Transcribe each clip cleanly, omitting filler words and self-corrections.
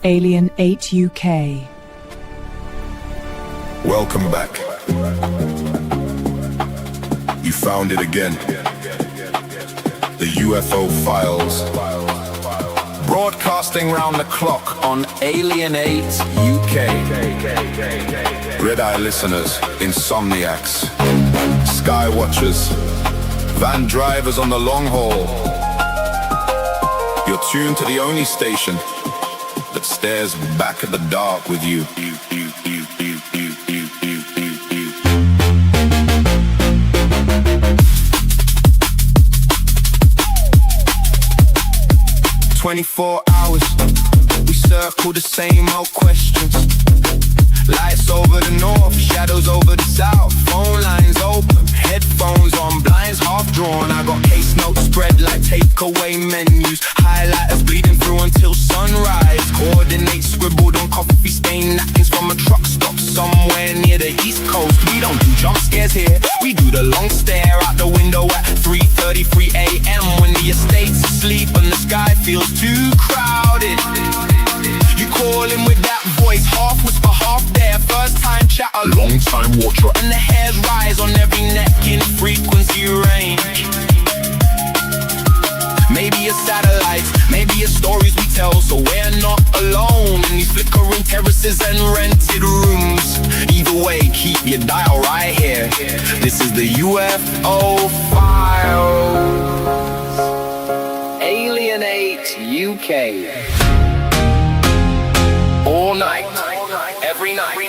Alien 8 UK. Welcome back. You found it again. The UFO Files. Broadcasting round the clock on Alien 8 UK. Red-eye listeners, insomniacs, sky watchers, van drivers on the long haul. You're tuned to the only station that stares back at the dark with you. 24 hours, we circle the same old questions. Lights over the north, shadows over the south. Phone lines open, headphones on, blinds half drawn. I got case notes spread like takeaway menus. Highlighters bleeding through until sunrise. Coordinates scribbled on coffee stained napkins from a truck stop somewhere near the East Coast. We don't do jump scares here, we do the long stare out the window at 3:33 a.m. when the estate's asleep and the sky feels too crowded. You call in with that voice, half whisper, half there. First time chatter, long time watcher, and the hairs rise on every neck in frequency range. Maybe it's satellites, maybe it's stories we tell, so we're not alone in these flickering terraces and rented rooms. Either way, keep your dial right here. This is the UFO Files. Alien 8 UK. All night, every night.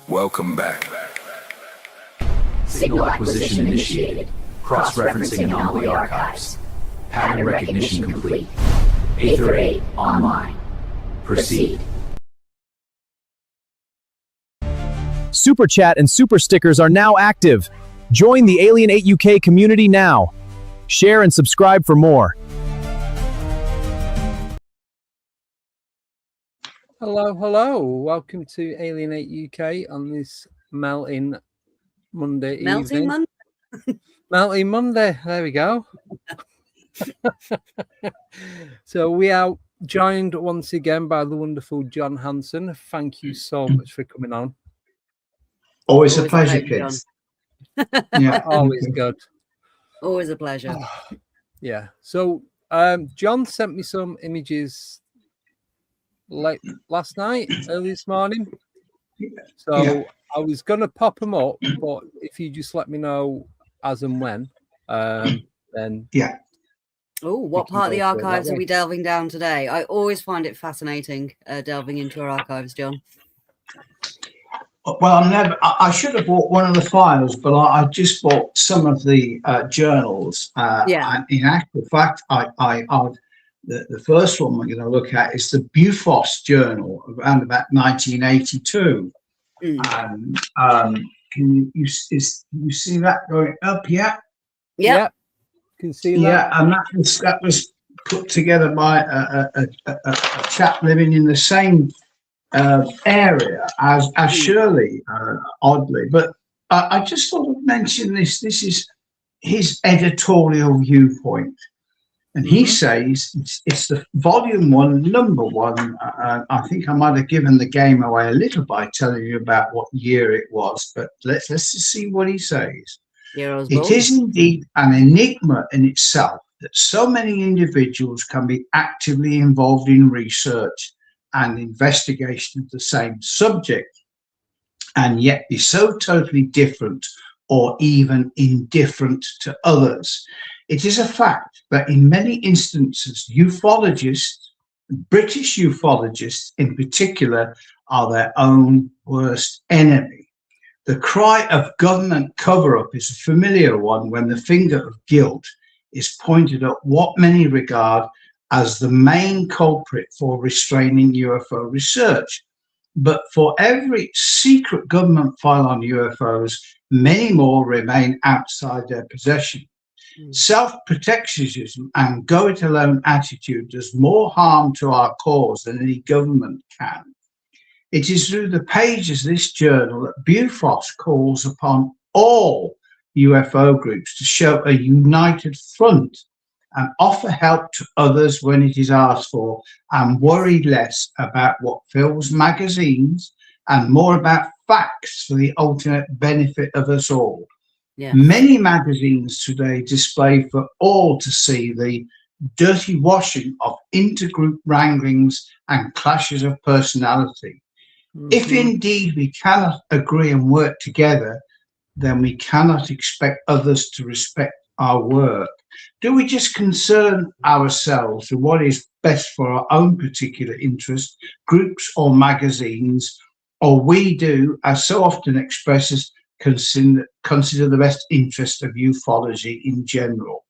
Welcome back. Signal acquisition initiated. Cross-referencing anomaly archives. Pattern recognition complete. Aether 8 online. Proceed. Super Chat and Super Stickers are now active. Join the Alien 8 UK community now. Share and subscribe for more. Hello. Welcome to Alien 8 UK on this melting Monday evening. Melting Monday. There we go. So we are joined once again by the wonderful John Hanson. Thank you so much for coming on. Always a pleasure, kids. Yeah, always good. Always a pleasure. Yeah. So John sent me some images late last night, early this morning. So I was gonna pop them up, but if you just let me know as and when, then Oh, what part of the archives are we delving down today? I always find it fascinating delving into our archives, John. Well, I should have bought one of the files, but I just bought some of the journals. And in actual fact, the first one we're going to look at is the Bufos Journal around about 1982. And can you see that going up? Yeah. Can see that. Yeah, and that was put together by a chap living in the same area as Shirley, oddly. But I just thought I'd mention this. This is his editorial viewpoint. And he says it's the volume 1, number 1. I think I might have given the game away a little by telling you about what year it was, but let's just see what he says. It is indeed an enigma in itself that so many individuals can be actively involved in research and investigation of the same subject and yet be so totally different or even indifferent to others. It is a fact that in many instances, ufologists, British ufologists in particular, are their own worst enemy. The cry of government cover-up is a familiar one when the finger of guilt is pointed at what many regard as the main culprit for restraining UFO research. But for every secret government file on UFOs, many more remain outside their possession. Self-protectionism and go-it-alone attitude does more harm to our cause than any government can. It is through the pages of this journal that Bufos calls upon all UFO groups to show a united front and offer help to others when it is asked for, and worry less about what fills magazines and more about facts for the ultimate benefit of us all. Yeah. Many magazines today display for all to see the dirty washing of intergroup wranglings and clashes of personality. If indeed we cannot agree and work together, then we cannot expect others to respect our work. Do we just concern ourselves with what is best for our own particular interest, groups or magazines, or we do, as so often expresses, consider the best interest of ufology in general?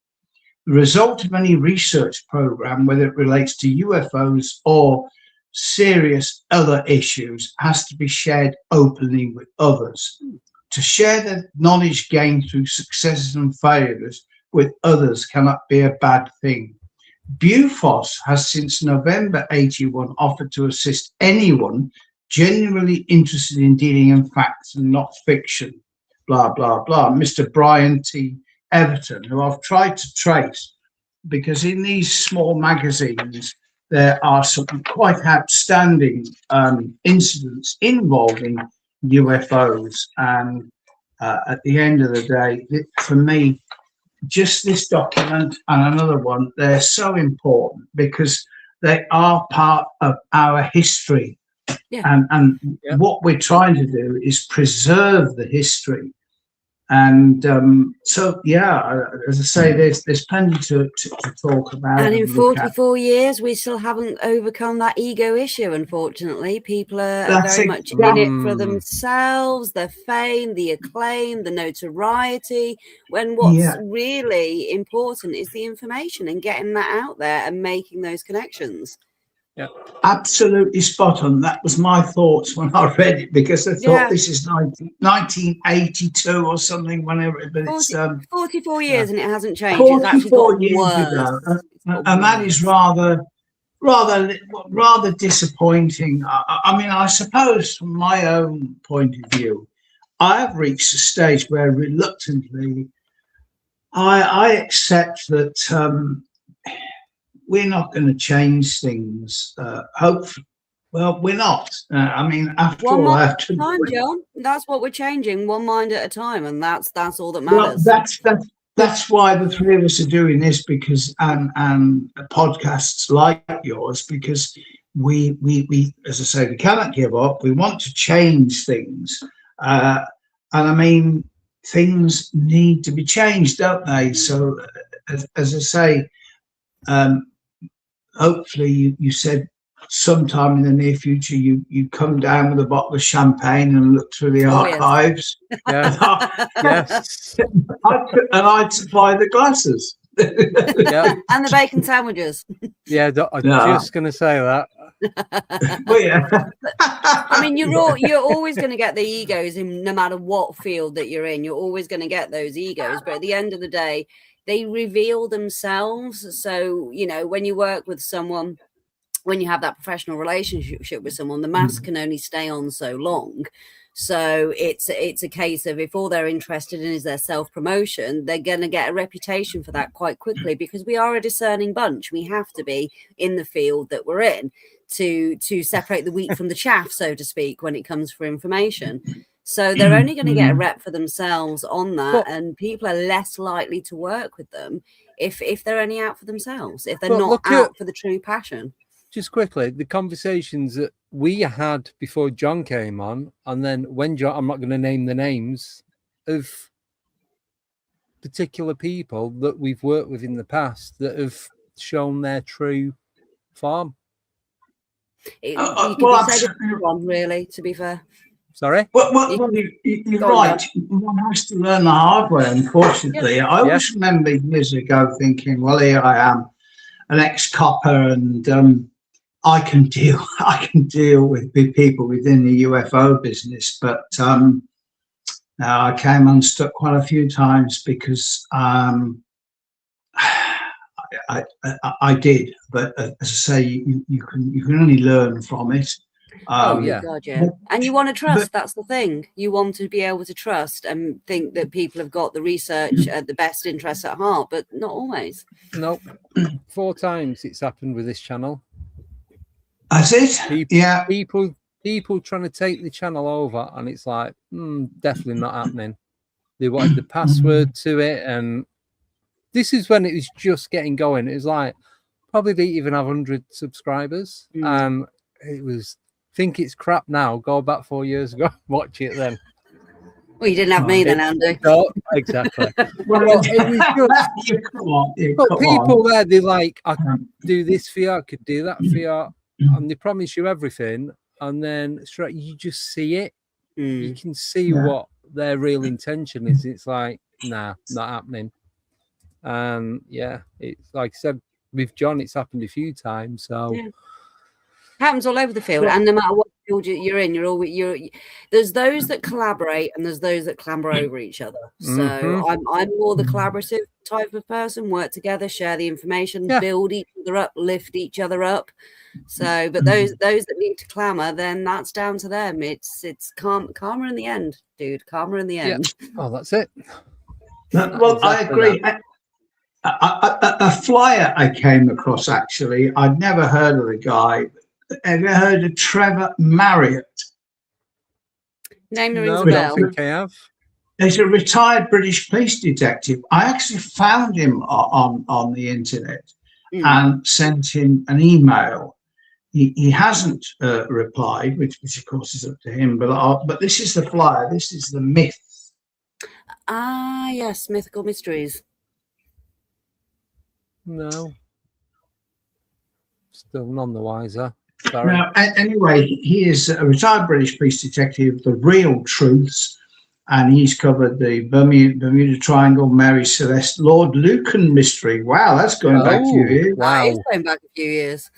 The result of any research program, whether it relates to UFOs or serious other issues, has to be shared openly with others. To share the knowledge gained through successes and failures with others cannot be a bad thing. Bufos has since November 81 offered to assist anyone genuinely interested in dealing in facts and not fiction. Blah, blah, blah. Mr. Brian T. Everton, who I've tried to trace, because in these small magazines, there are some quite outstanding incidents involving UFOs. And at the end of the day, for me, just this document and another one, they're so important because they are part of our history. Yeah. And what we're trying to do is preserve the history. And so, yeah, as I say, there's plenty to talk about. And in 44 years, we still haven't overcome that ego issue, unfortunately. People are very much in it for themselves, the fame, the acclaim, the notoriety, when what's really important is the information and getting that out there and making those connections. Yeah, absolutely spot on. That was my thoughts when I read it, because I thought this is 1982 or something, whenever. But 44 years and it hasn't changed. 44 years ago, and that is rather disappointing. I mean, I suppose from my own point of view, I have reached a stage where reluctantly I accept that. We're not going to change things. Hopefully, well, we're not. I mean, after all, I have to. One mind at a time, John. That's what we're changing. One mind at a time, and that's all that matters. Well, that's why the three of us are doing this, because and podcasts like yours, because we as I say, we cannot give up. We want to change things, and I mean, things need to be changed, don't they? So, as I say. Hopefully, you said sometime in the near future you come down with a bottle of champagne and look through the archives. Yes. Yes. And I'd supply the glasses. Yeah. And the bacon sandwiches. Yeah, I'm just going to say that. Well, yeah. I mean, you're always going to get the egos in no matter what field that you're in. You're always going to get those egos, but at the end of the day, they reveal themselves. So, you know, when you work with someone, when you have that professional relationship with someone, the mask can only stay on so long. So it's a case of, if all they're interested in is their self-promotion, they're going to get a reputation for that quite quickly, because we are a discerning bunch. We have to be in the field that we're in to separate the wheat from the chaff, so to speak, when it comes for information. So they're only going to get a rep for themselves on that, and people are less likely to work with them if they're only out for themselves, if they're not out for the true passion. Just quickly, the conversations that we had before John came on, and then when John, I'm not going to name the names of particular people that we've worked with in the past that have shown their true form. You well, could be said absolutely. one, really, to be fair. Sorry? You're Go on, right. One has to learn the hard way, unfortunately. I always remember years ago thinking, well, here I am, an ex-copper, and I can deal with big people within the UFO business. But I came unstuck quite a few times because I did. But as I say, you can only learn from it. God, yeah. And you want to trust. But, that's the thing. You want to be able to trust and think that people have got the research at the best interests at heart, but not always. Nope. 4 times it's happened with this channel. Has it? People trying to take the channel over, and it's like, definitely not happening. They wanted the password to it, and this is when it was just getting going. It was like, probably didn't even have 100 subscribers. It was, think it's crap now. Go back 4 years ago, watch it then. Well, you didn't have me then, Andy. No, exactly. Well, it was just, but people there, they're like, I can do this for you, I could do that for you, and they promise you everything, and then straight you just see it. You can see what their real intention is. It's like, nah, not happening. It's like I said with John, it's happened a few times. So happens all over the field, and no matter what field you're in, there's those that collaborate and there's those that clamber over each other. So I'm more the collaborative type of person. Work together, share the information, build each other up, lift each other up. So, but those that need to clamor, then that's down to them. It's karma in the end, dude. Karma in the end. Oh, that's it. Well, exactly. I agree. A flyer I came across, actually, I'd never heard of the guy. Have you heard of Trevor Marriott? Name rings No, a I bell. don't think I have. He's a retired British police detective. I actually found him on the internet and sent him an email. He hasn't replied, which of course is up to him. But this is the flyer. This is the myth. Ah, yes, mythical mysteries. No. Still none the wiser. Sorry. Now, anyway, he is a retired British police detective, The Real Truths, and he's covered the Bermuda Triangle, Mary Celeste, Lord Lucan mystery. Wow, that's going back a few years. Wow, it's going back a few years.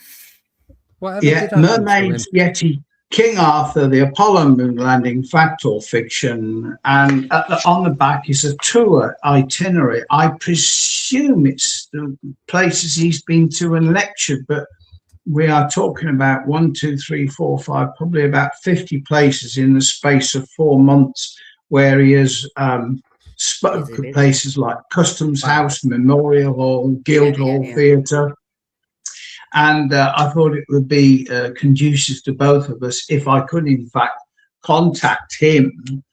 Mermaids, Yeti, King Arthur, the Apollo moon landing, fact or fiction, and on the back is a tour itinerary. I presume it's the places he's been to and lectured, but we are talking about 1, 2, 3, 4, 5, probably about 50 places in the space of 4 months, where he has spoken at places like Customs House, Memorial Hall, Guildhall Theatre. And I thought it would be conducive to both of us if I could, in fact, contact him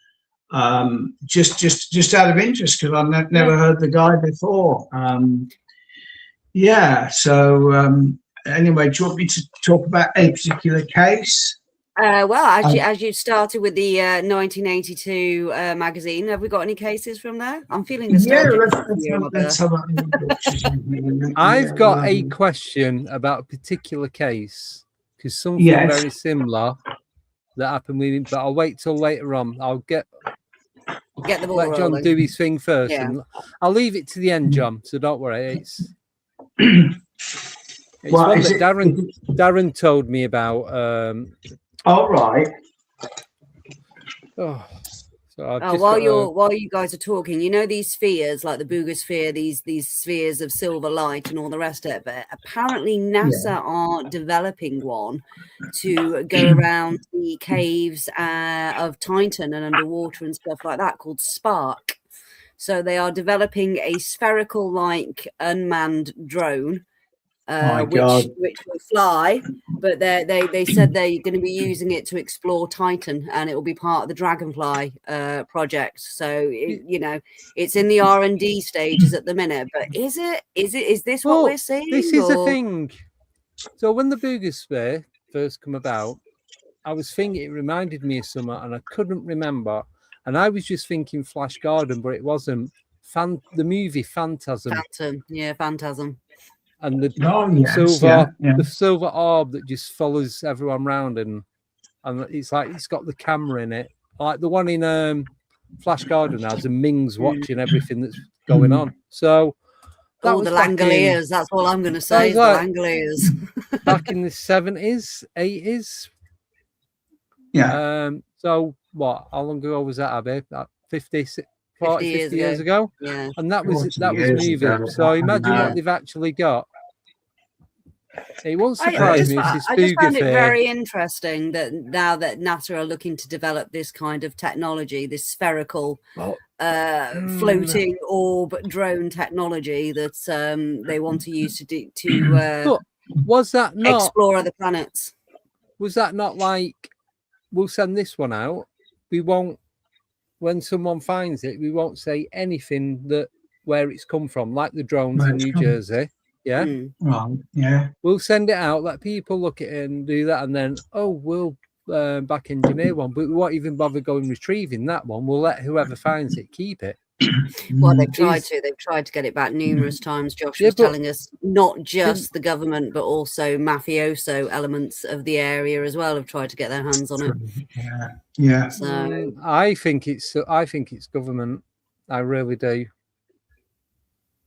just out of interest, because I've never heard the guy before. Anyway, do you want me to talk about a particular case? As you started with the 1982 magazine, have we got any cases from there? I'm feeling nostalgic. Let's have I've got a question about a particular case, because something very similar that happened with him, but I'll wait till later on. I'll get the ball let John rolling. do his thing first, and I'll leave it to the end, John, so don't worry. It's one that Darren told me about. All right. While you guys are talking, you know these spheres, like the Booger sphere, these spheres of silver light and all the rest of it. Apparently, NASA are developing one to go around the caves of Titan and underwater and stuff like that, called Spark. So they are developing a spherical-like unmanned drone. Which will fly, but they said they're going to be using it to explore Titan, and it will be part of the Dragonfly project. So it's in the R&D stages at the minute. But is this what we're seeing? This is a thing. So when the Booger sphere first come about, I was thinking it reminded me of something, and I couldn't remember. And I was just thinking Flash Garden, but it wasn't. The movie Phantasm. Phantasm. and the yes, the silver orb that just follows everyone round, and it's like it's got the camera in it, like the one in Flash Gordon has, and Ming's watching everything that's going on. So that was the back Langoliers. That's all I'm going to say. Is the Langoliers. back in the 70s, 80s. Yeah. So what? How long ago was that, Abbie? 50 years ago. Yeah. And that was years moving. ago. So imagine what they've actually got. It won't surprise me. I just found it very interesting that now that NASA are looking to develop this kind of technology, this spherical floating orb drone technology that they want to use to was that not explore other planets. Was that not like, we'll send this one out, we won't, when someone finds it, we won't say anything that where it's come from, like the drones in New Jersey. Yeah. Right. Yeah. We'll send it out, let people look at it and do that, and then we'll back engineer one, but we won't even bother going retrieving that one. We'll let whoever finds it keep it. Well, they've tried to get it back numerous times. Josh was telling us not just the government, but also mafioso elements of the area as well have tried to get their hands on it. Yeah. So I think it's government. I really do.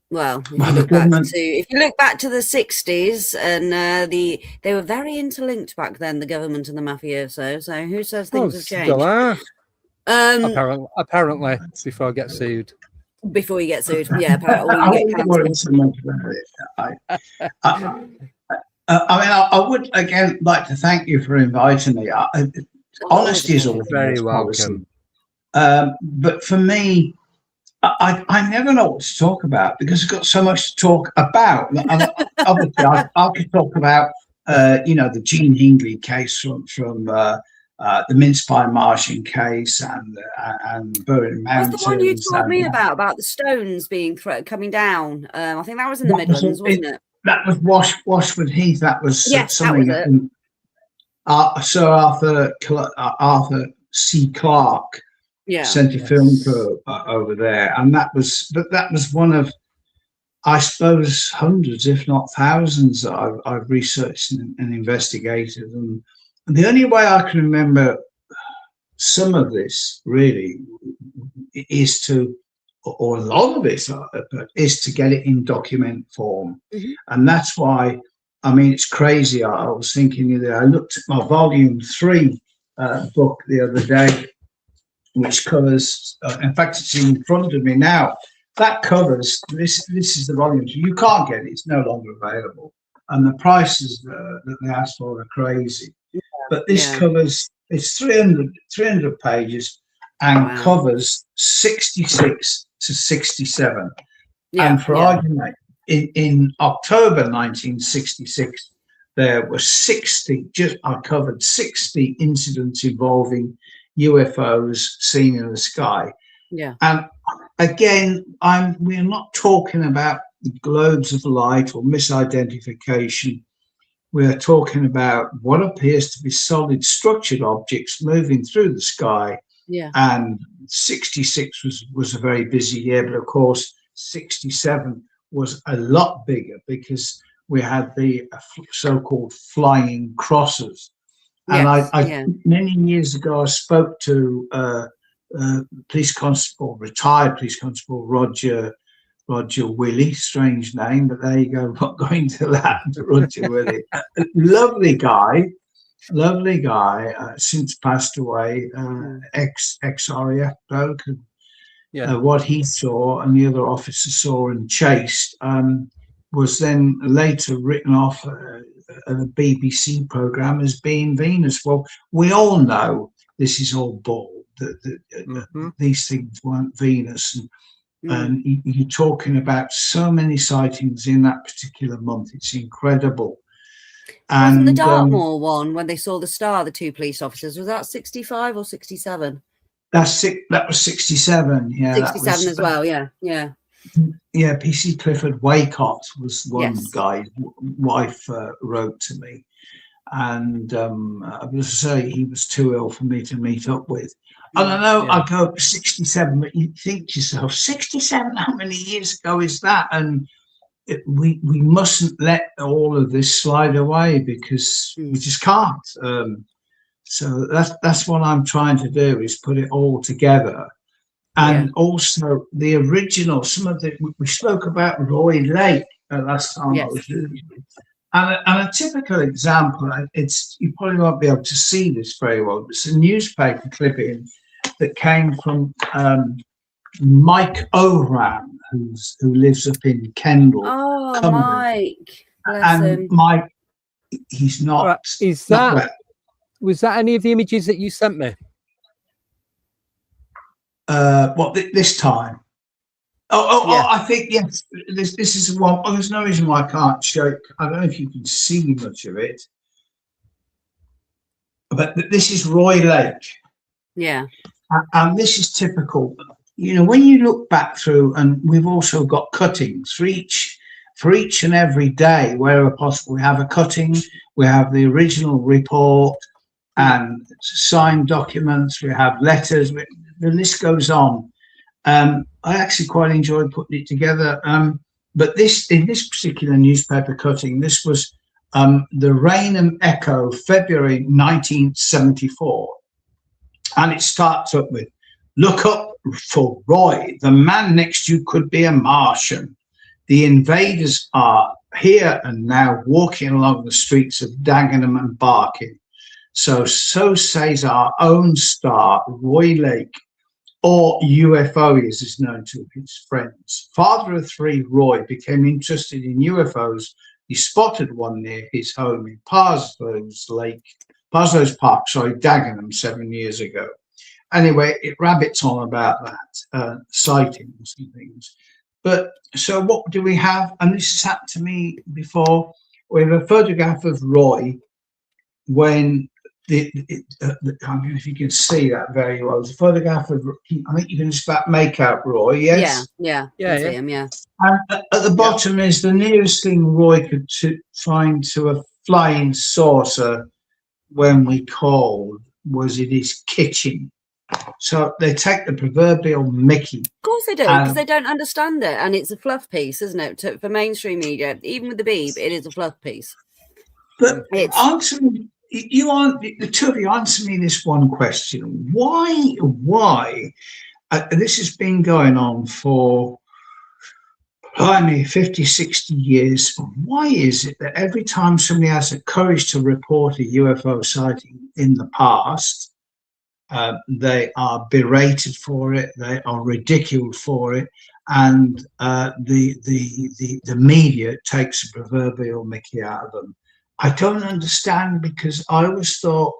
Well, if you look back to the 60s, and they were very interlinked back then, the government and the mafioso. So who says things have changed? Still are. Apparently, before I get sued. Before you get sued, yeah. I would again like to thank you for inviting me. Honesty is always very welcome. But for me, I never know what to talk about because I've got so much to talk about. And obviously, I could talk about the Gene Hingley case from the mince pie Martian case and Burning Mountains. That's the one you told me about the stones being coming down. I think that was in the Midlands, wasn't it? That was Washford Heath. That was something. That was Sir Arthur C. Clarke sent a film crew over there, and that was one of, I suppose, hundreds, if not thousands, that I've researched and investigated. And the only way I can remember some of this really is to, or a lot of it is to get it in document form. And that's why, I mean, it's crazy. I was thinking that I looked at my volume 3 book the other day, which covers, in fact, it's in front of me now. That covers, this is the volume. You can't get it, it's no longer available. And the prices that they ask for are crazy. But this covers, it's 300 pages and covers 66 to 67. And for argument, in October 1966, there were 60, I covered 60 incidents involving UFOs seen in the sky. And again, we're not talking about globes of light or misidentification. We're talking about what appears to be solid structured objects moving through the sky. And 66 was a very busy year, but of course 67 was a lot bigger because we had the so-called flying crosses. And I many years ago, I spoke to retired police constable Roger Willey, strange name, but there you go. Not going to that. Roger Willey, lovely guy, since passed away, ex-RAF bloke. What he saw and the other officers saw and chased was then later written off a BBC program as being Venus. Well, we all know this is all bull. That these things weren't Venus, and you're talking about so many sightings in that particular month. It's incredible. And the Dartmoor one, when they saw the star, the 2 police officers, was that 65 or 67? That was 67. Yeah, 67 as well. Yeah. PC Clifford Waycott was one guy. Wife wrote to me, and I was to say he was too ill for me to meet up with. And I know I go up to 67, but you think to yourself, 67, how many years ago is that? And we mustn't let all of this slide away, because we just can't. So that's what I'm trying to do, is put it all together. And also the original, some of the, we spoke about Roy Lake last time I was doing it. And a typical example, it's, you probably won't be able to see this very well, but it's a newspaper clipping that came from Mike Oram, who lives up in Kendal. Oh, Cumbria. Mike. Bless And him. Mike, he's not. Right, is not that well. was that any of the images that you sent me? What this time? Oh, I think yes. This is one. Oh, there's no reason why I can't show it. I don't know if you can see much of it, but this is Roy Lake. Yeah. And this is typical. You know, when you look back through, and we've also got cuttings for each and every day, wherever possible. We have a cutting. We have the original report and signed documents. We have letters. The list goes on. I actually quite enjoyed putting it together. But in this particular newspaper cutting, this was the Rainham Echo, February 1974. And it starts up with, "Look up for Roy. The man next to you could be a Martian. The invaders are here and now walking along the streets of Dagenham and Barking. So says our own star, Roy Lake, or UFO as is known to his friends. Father of three, Roy became interested in UFOs. He spotted one near his home in Parslow's Park, Dagenham 7 years ago." Anyway, it rabbits on about that, sightings and things. But so what do we have? And this has happened to me before. We have a photograph of Roy when I don't know if you can see that very well. It's a photograph of, I think you can just about make out Roy, yes? Yeah. Yeah, See him, yeah. And at the bottom is the nearest thing Roy could find to a flying saucer when we called was in his kitchen. So they take the proverbial mickey. Of course they do, because they don't understand it. And it's a fluff piece, isn't it? For mainstream media, even with the Beeb, it is a fluff piece. But answer me, the two of you, answer me this one question. Why, this has been going on for 50, 60 years. Why is it that every time somebody has the courage to report a UFO sighting in the past, they are berated for it, they are ridiculed for it, and the media takes a proverbial mickey out of them? I don't understand, because I always thought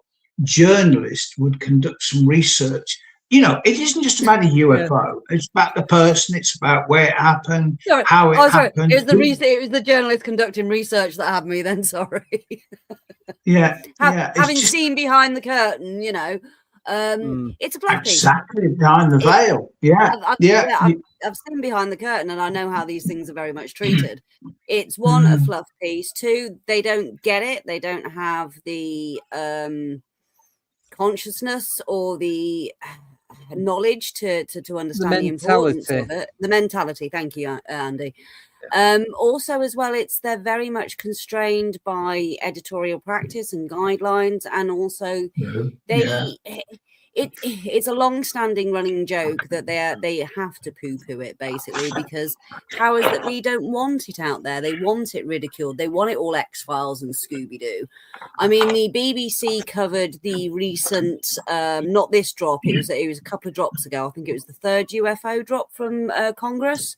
journalists would conduct some research. You know, it isn't just about a UFO. It's about the person. It's about where it happened, how it happened. It was the journalist conducting research that had me then. Sorry. Having seen behind the curtain, you know, it's a fluff piece. Exactly, behind the veil. I've seen behind the curtain, and I know how these things are very much treated. It's one, a fluff piece. Two, they don't get it. They don't have the consciousness or the knowledge to understand the importance of it. The mentality. Thank you, Andy. Also, as well, they're very much constrained by editorial practice and guidelines, and also it's a long-standing running joke that they have to poo-poo it, basically, because powers that be don't want it out there. They want it ridiculed. They want it all X-Files and Scooby-Doo. I mean, the BBC covered the recent, not this drop, it was a couple of drops ago. I think it was the third UFO drop from Congress.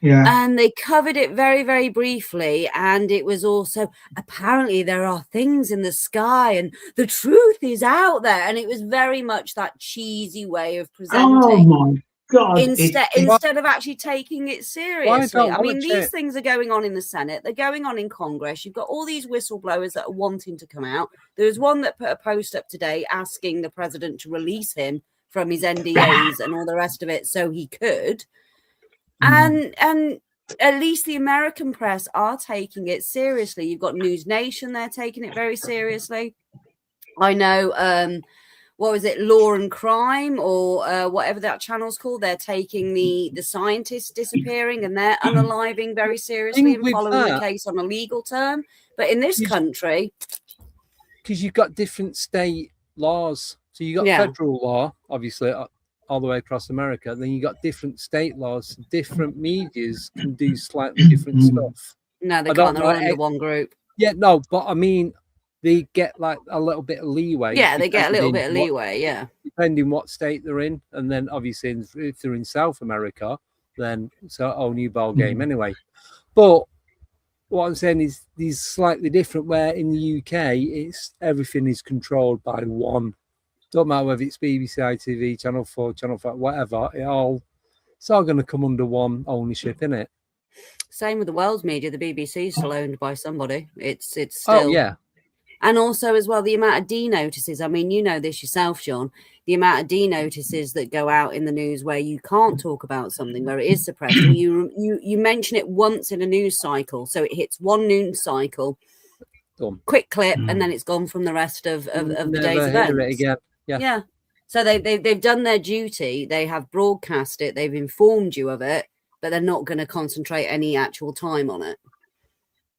Yeah. And they covered it very, very briefly. And it was also, apparently there are things in the sky and the truth is out there. And it was very much that cheesy way of presenting. Oh my God. Instead of actually taking it seriously. I mean, these things are going on in the Senate. They're going on in Congress. You've got all these whistleblowers that are wanting to come out. There was one that put a post up today asking the president to release him from his NDAs and all the rest of it so he could. And at least the American press are taking it seriously. You've got News Nation, they're taking it very seriously. I know what was it, Law and Crime, or whatever that channel's called. They're taking the scientists disappearing and they're unaliving very seriously and following the case on a legal term. But in this country, because you've got different state laws, so you got federal law, obviously, all the way across America. Then you got different state laws. Different medias can do slightly different stuff. No, they can't. They're all under one group. Yeah, no, but I mean, they get like a little bit of leeway. Yeah, they get a little bit of leeway, depending what state they're in. And then obviously if they're in South America, then it's a whole new ball game anyway. But what I'm saying is these slightly different, where in the UK it's everything is controlled by one. Don't matter whether it's BBC, ITV, Channel 4, Channel 5, whatever, it's all going to come under one ownership, innit? Same with the world's media. The BBC is still owned by somebody. It's still And also, as well, the amount of D notices. I mean, you know this yourself, John. The amount of D notices that go out in the news where you can't talk about something, where it is suppressed. And you mention it once in a news cycle, so it hits one news cycle, quick clip, and then it's gone from the rest of the day's events. Again. Yeah. So they've done their duty. They have broadcast it. They've informed you of it, but they're not going to concentrate any actual time on it.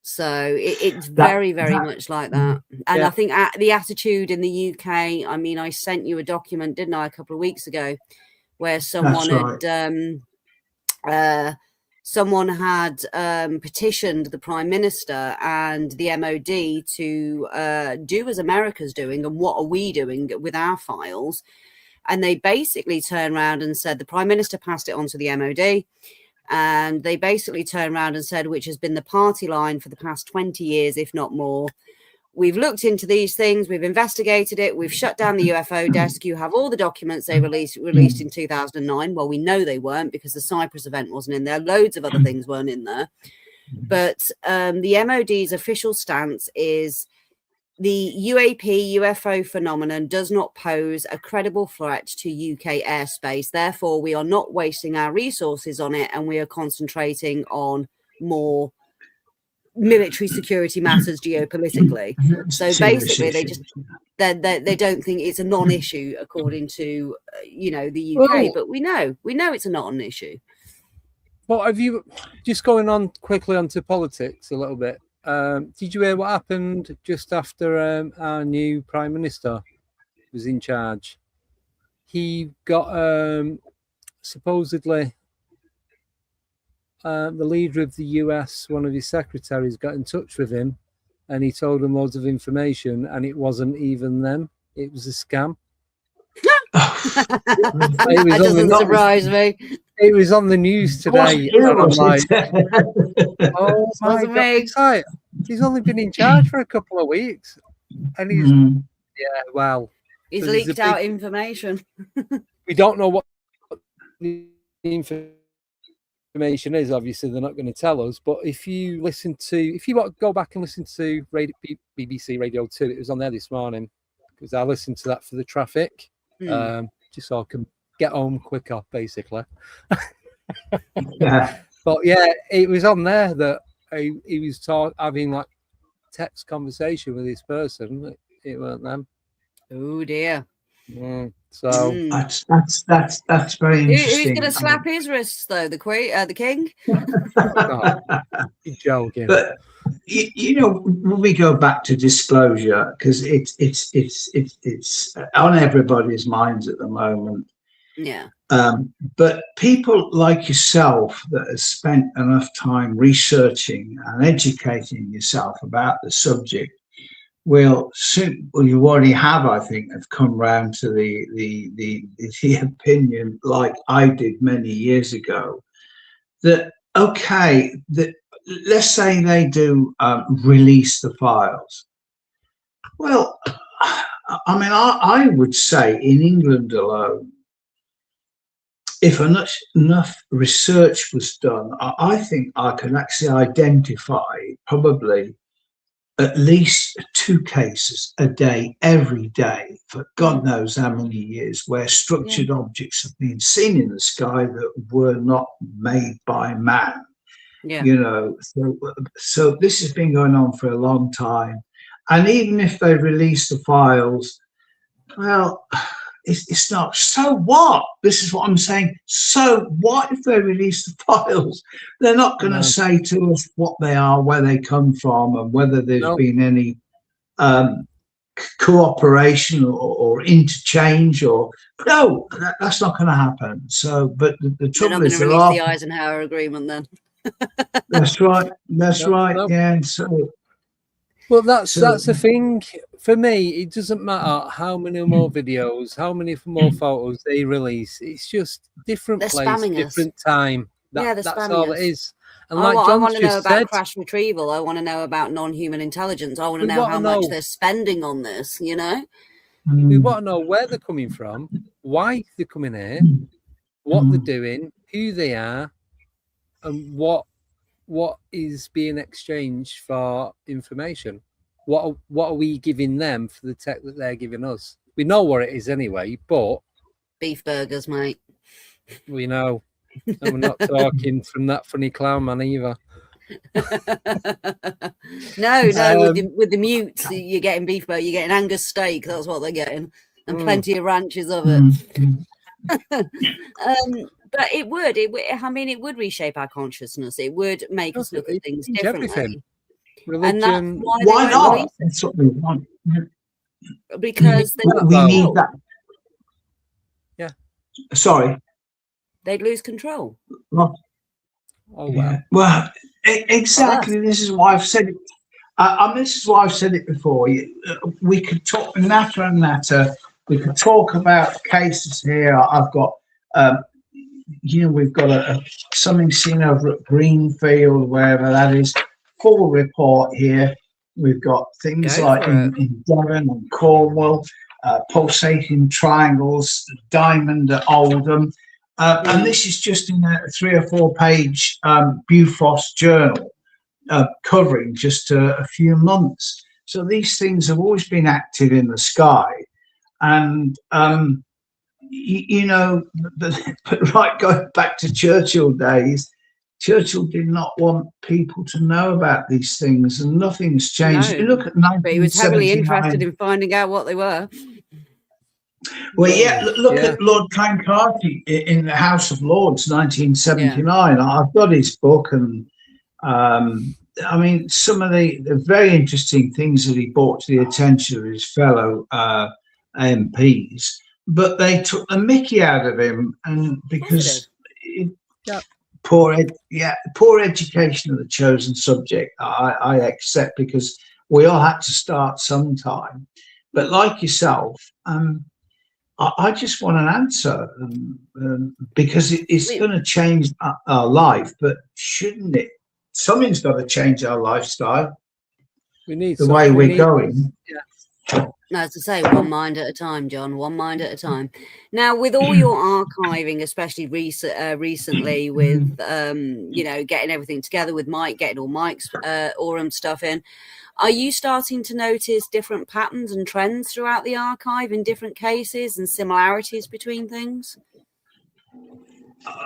So it's very, very much like that. And I think the attitude in the UK, I mean, I sent you a document, didn't I, a couple of weeks ago, where someone had petitioned the Prime Minister and the MOD to do as America's doing, and what are we doing with our files? And they basically turned around and said the Prime Minister passed it on to the MOD. And they basically turned around and said, which has been the party line for the past 20 years, if not more, we've looked into these things, we've investigated it, we've shut down the UFO desk, you have all the documents they released in 2009. Well, we know they weren't, because the Cyprus event wasn't in there. Loads of other things weren't in there. But the MOD's official stance is the UFO phenomenon does not pose a credible threat to UK airspace. Therefore, we are not wasting our resources on it, and we are concentrating on more military security matters geopolitically. So basically, they don't think it's a non-issue, according to the UK. But we know it's a non-issue. Well, have you just going on quickly onto politics a little bit? Did you hear what happened just after our new Prime Minister was in charge? He got supposedly the leader of the US, one of his secretaries, got in touch with him, and he told him loads of information, and it wasn't even them. It was a scam. That doesn't surprise me. It was on the news today. And I'm like, oh my God. He's only been in charge for a couple of weeks. And he's, he's leaked out information. We don't know what the information is. Obviously, they're not going to tell us. But if you go back and listen to BBC Radio 2, it was on there this morning, because I listened to that for the traffic. Just so I can get home quicker, basically. But it was on there that he was having like text conversation with this person. It weren't them. Oh dear. So that's very interesting. Who's going to slap his wrists though? The Queen, the King? You're joking. But when we go back to disclosure, because it's on everybody's minds at the moment. Yeah. But people like yourself that have spent enough time researching and educating yourself about the subject will you already have, I think, have come round to the opinion, like I did many years ago, that let's say they do release the files. Well, I mean, I would say in England alone, if enough research was done, I think I can actually identify probably at least 2 cases a day, every day, for God knows how many years, where structured objects have been seen in the sky that were not made by man. Yeah. So this has been going on for a long time. And even if they release the files, Well, it's not. So what? This is what I'm saying. So what if they release the files? They're not going to say to us what they are, where they come from, and whether there's been any cooperation or interchange. Or no, that's not going to happen. So, but the trouble is, there are the Eisenhower Agreement. Then that's right. That's right. Yeah. So. Well, that's the thing. For me, it doesn't matter how many more videos, how many more photos they release. It's just different place, different time. That's all it is. And like I John want to know just about said, crash retrieval. I want to know about non-human intelligence. I want to know how much they're spending on this. You know, we want to know where they're coming from, why they're coming here, what they're doing, who they are, and what is being exchanged for information. What are we giving them for the tech that they're giving us? We know what it is anyway, but beef burgers, mate. We know. And we're not talking from that funny clown man either. No, with the mutes, you're getting beef burger, you're getting Angus steak, that's what they're getting. And plenty of ranches of it. But it would reshape our consciousness. It would make us look at things differently. Everything. Religion. And that's why not? That's what we want. Because we need that. Yeah. Sorry. They'd lose control. Well, well, exactly. This is why I've said it. This is why I've said it before. We could talk natter and natter. We could talk about cases here. I've got, we've got something seen over at Greenfield, wherever that is. Full report here. We've got things like in Devon and Cornwall, pulsating triangles, diamond at Oldham. And this is just in a 3 or 4 page Bufrost journal covering just a few months. So these things have always been active in the sky. And, but right, going back to Churchill days, Churchill did not want people to know about these things, and nothing's changed. No, you look at 1979. But he was heavily interested in finding out what they were. Well, yeah, look at Lord Clancarty in the House of Lords, 1979. I've got his book, and I mean, some of the very interesting things that he brought to the attention of his fellow MPs, but they took the mickey out of him, and because poor education of the chosen subject, I accept, because we all had to start sometime. But like yourself, I just want an answer, because it's going to change our life, but shouldn't it? Something's got to change our lifestyle. We need the way we're going. No, as I say, one mind at a time, John. One mind at a time. Now, with all your archiving, especially recently, with getting everything together with Mike, getting all Mike's Aurum stuff in, are you starting to notice different patterns and trends throughout the archive in different cases and similarities between things?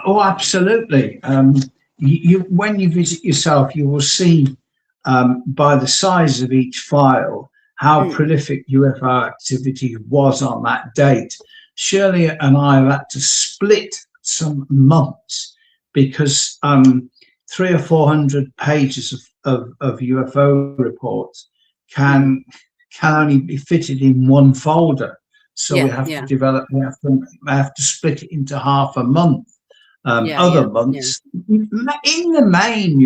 Oh, absolutely. When you visit yourself, you will see by the size of each file how prolific UFO activity was on that date. Shirley and I have had to split some months because 300 or 400 pages of UFO reports can only be fitted in one folder. So we have to develop, we have to split it into half a month. Other months, in the main,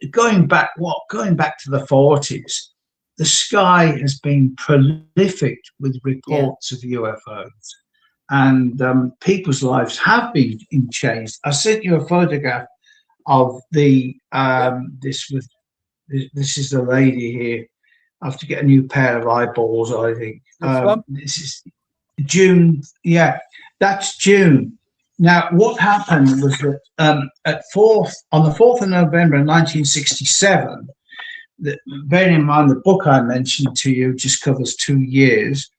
going back to the 40s, the sky has been prolific with reports of UFOs, and people's lives have been changed. I sent you a photograph of the this is the lady here. I have to get a new pair of eyeballs, I think. This is June. Yeah, that's June. Now, what happened was that on the 4th of November 1967, bearing in mind the book I mentioned to you just covers 2 years.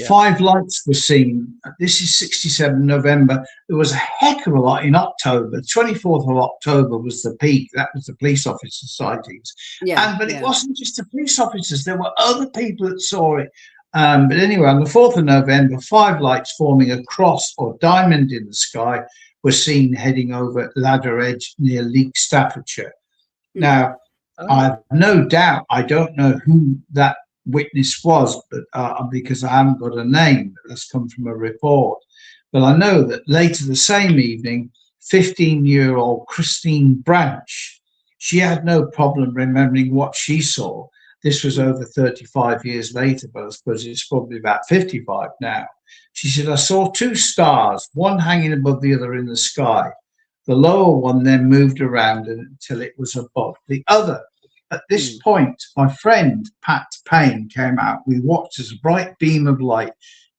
5 lights were seen. This is 67 November. There was a heck of a lot in October. 24th of October was the peak. That was the police officer sightings. But it wasn't just the police officers. There were other people that saw it. But anyway, on the 4th of November, 5 lights forming a cross or diamond in the sky were seen heading over Ladder Edge near Leek, Staffordshire. Now, I have no doubt, I don't know who that witness was, but because I haven't got a name that's come from a report. But I know that later the same evening, 15-year-old Christine Branch, she had no problem remembering what she saw. This was over 35 years later, but I suppose it's probably about 55 now. She said, I saw 2 stars, one hanging above the other in the sky. The lower one then moved around until it was above the other. At this point, my friend Pat Payne came out. We watched as a bright beam of light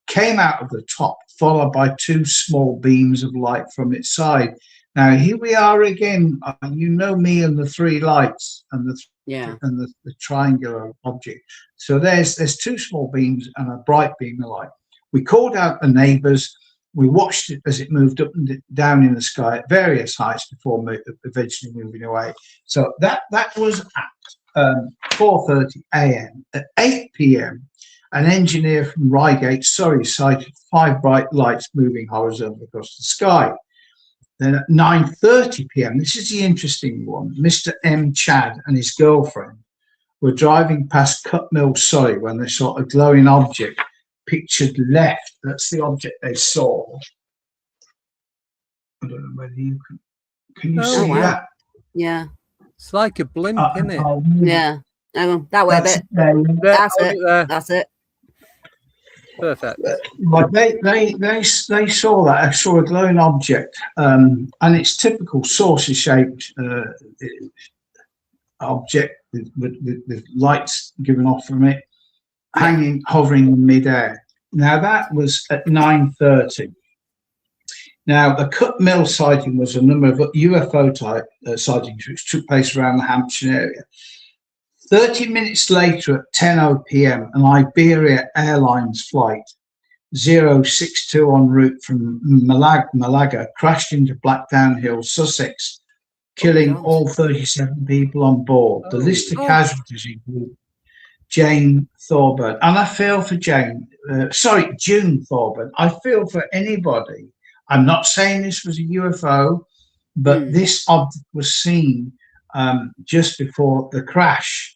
came out of the top, followed by 2 small beams of light from its side. Now, here we are again. You know me and the 3 lights and the triangular object. So there's 2 small beams and a bright beam of light. We called out the neighbours. We watched it as it moved up and down in the sky at various heights before eventually moving away. So that was at 4:30 a.m. At 8 p.m., an engineer from Reigate, Surrey, sighted 5 bright lights moving horizontally across the sky. Then at 9:30 p.m., this is the interesting one, Mr. M. Chad and his girlfriend were driving past Cut Mill, Surrey, when they saw a glowing object pictured left. That's the object they saw. I don't know whether you can you see that? Yeah. It's like a blimp, isn't it? Yeah. Hang on, that way a bit. That's it. That's it. Perfect. But they saw that. I saw a glowing object, and it's typical saucer-shaped object with lights given off from it, hanging, hovering in midair. Now that was at 9:30. Now the Cut Mill sighting was a number of UFO type sightings which took place around the Hampshire area. 30 minutes later at 10:00 p.m., an Iberia Airlines flight 062 en route from Malaga crashed into Blackdown Hill, Sussex, killing all 37 people on board. The list of casualties include Jane Thorburn, and I feel for June Thorburn. I feel for anybody. I'm not saying this was a UFO, but this object was seen just before the crash.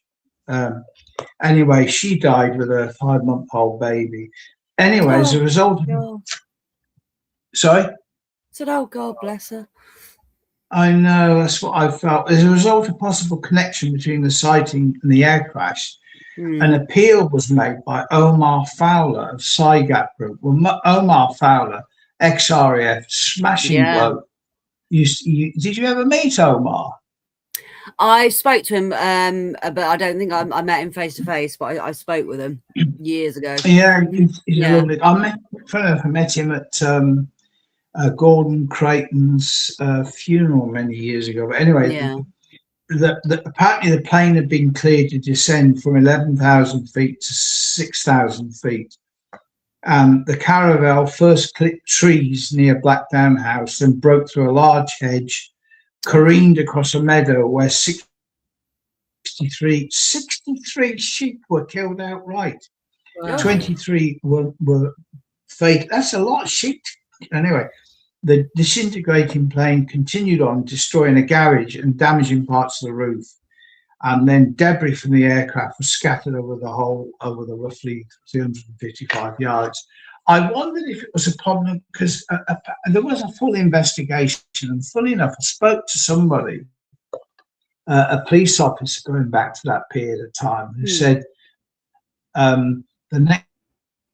Anyway, she died with her 5-month-old baby. Anyway, as a result of... Sorry? I said, oh, God bless her. I know, that's what I felt. As a result of possible connection between the sighting and the air crash, an appeal was made by Omar Fowler of SIGAP Group. Well, Omar Fowler, ex-RAF, smashing bloke. Did you ever meet Omar? I spoke to him, but I don't think I met him face to face. But I spoke with him years ago. Yeah, he's lovely. I met him at Gordon Creighton's funeral many years ago. But anyway, apparently the plane had been cleared to descend from 11,000 feet to 6,000 feet. The caravel first clipped trees near Blackdown House and broke through a large hedge, careened across a meadow where 63 sheep were killed outright. Wow. 23 were fake. That's a lot of sheep. Anyway, the disintegrating plane continued on, destroying a garage and damaging parts of the roof. And then debris from the aircraft was scattered over the roughly 355 yards. I wondered if it was a problem because there was a full investigation, and funny enough, I spoke to somebody, a police officer going back to that period of time, who said the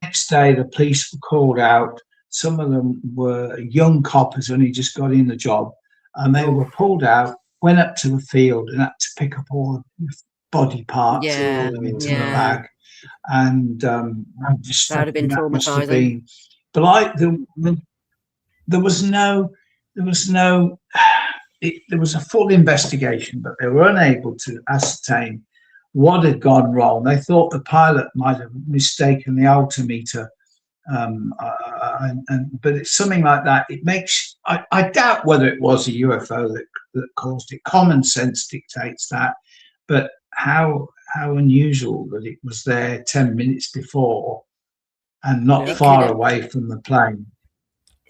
next day the police were called out. Some of them were young coppers, only just got in the job, and they were pulled out, went up to the field and had to pick up all the body parts and put them into the bag. And just that would have been traumatizing. But there was a full investigation, but they were unable to ascertain what had gone wrong. They thought the pilot might have mistaken the altimeter, but it's something like that. It makes I doubt whether it was a UFO that caused it. Common sense dictates that, but how unusual that it was there 10 minutes before and not It far could've- away from the plane.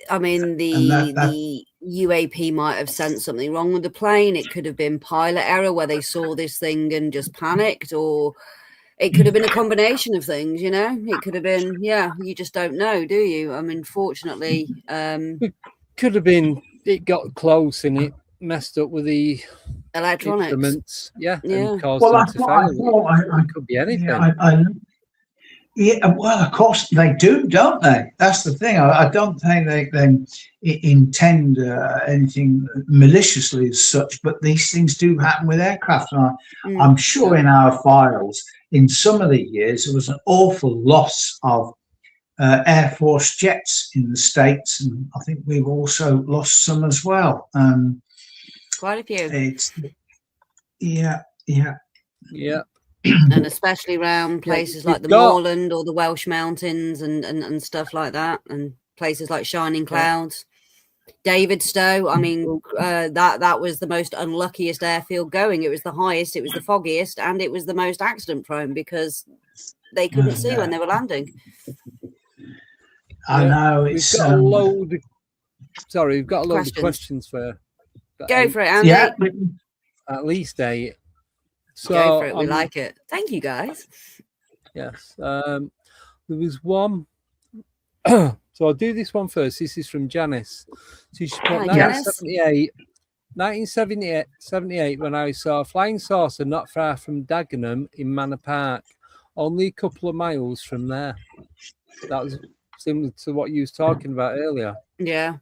I mean, And the UAP might have sent something wrong with the plane. It could have been pilot error where they saw this thing and just panicked, or it could have been a combination of things. You know, it could have been. Yeah, you just don't know, do you? I mean, fortunately, Could have been it got close and it messed up with the electronics. instruments. Yeah, Yeah. and caused Well, them that's to what I fail. thought. It could be anything. Yeah, well, of course they do, don't they? That's the thing. I don't think they intend anything maliciously as such, but these things do happen with aircraft. And I'm sure in our files, in some of the years, there was an awful loss of Air Force jets in the States, and I think we've also lost some as well. Quite a few. It's yeah. And especially around places like the got- moorland or the Welsh mountains and stuff like that, and places like Shining Clouds, Davidstow. I mean, that was the most unluckiest airfield going. It was the highest, it was the foggiest, and it was the most accident prone because they couldn't see when they were landing. I know We've it's got a load. We've got a load of Questions. questions for. Go for it, Andy. yeah. At least 8. So Go for it. We like it. Thank you, guys. Yes. There was one. So I'll do this one first. This is from Janice. So she put Hi, Janice. 1978 when I saw a flying saucer not far from Dagenham in Manor Park, only a couple of miles from there. That was similar to what you was talking about earlier. Yeah.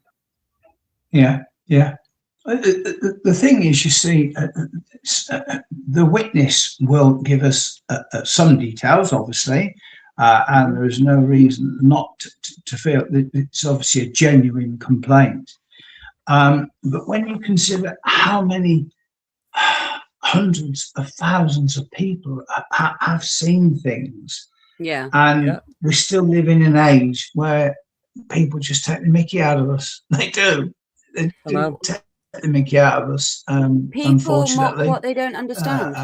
The thing is, you see, the witness will give us some details, obviously, and there is no reason not to feel that it's obviously a genuine complaint. But when you consider how many hundreds of thousands of people have seen things, and we still live in an age where people just take the mickey out of us. They do. They do take the mickey out of us. People unfortunately, mock what they don't understand.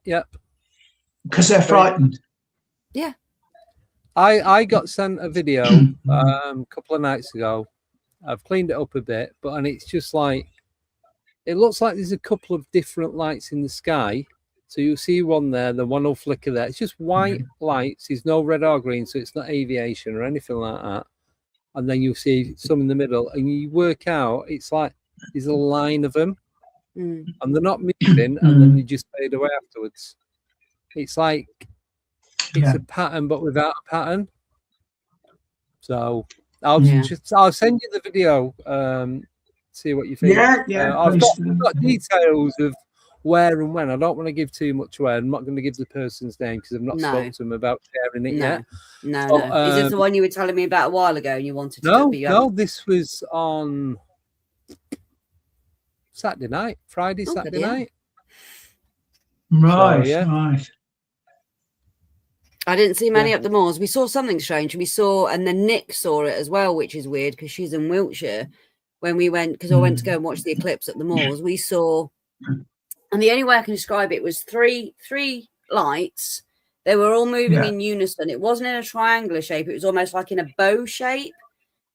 Because they're frightened. Yeah. I got sent a video a couple of nights ago. I've cleaned it up a bit, and it's just like it looks like there's a couple of different lights in the sky. So you'll see one there, the one will flicker there. It's just white lights. There's no red or green, so it's not aviation or anything like that. And then you'll see some in the middle, and you work out it's like there's a line of them, and they're not moving, and then you just fade away afterwards. It's like it's a pattern, but without a pattern. So I'll send you the video. See what you think. I've got details of where and when. I don't want to give too much away. I'm not going to give the person's name because I've not spoken to them about sharing it yet. No. Is this the one you were telling me about a while ago and you wanted to be No, this was on Saturday night, Saturday night. Right, so, right. I didn't see many up the moors. We saw something strange. And then Nick saw it as well, which is weird because she's in Wiltshire. When we went, because I went to go and watch the eclipse at the moors, we saw, and the only way I can describe it was three lights. They were all moving in unison. It wasn't in a triangular shape. It was almost like in a bow shape.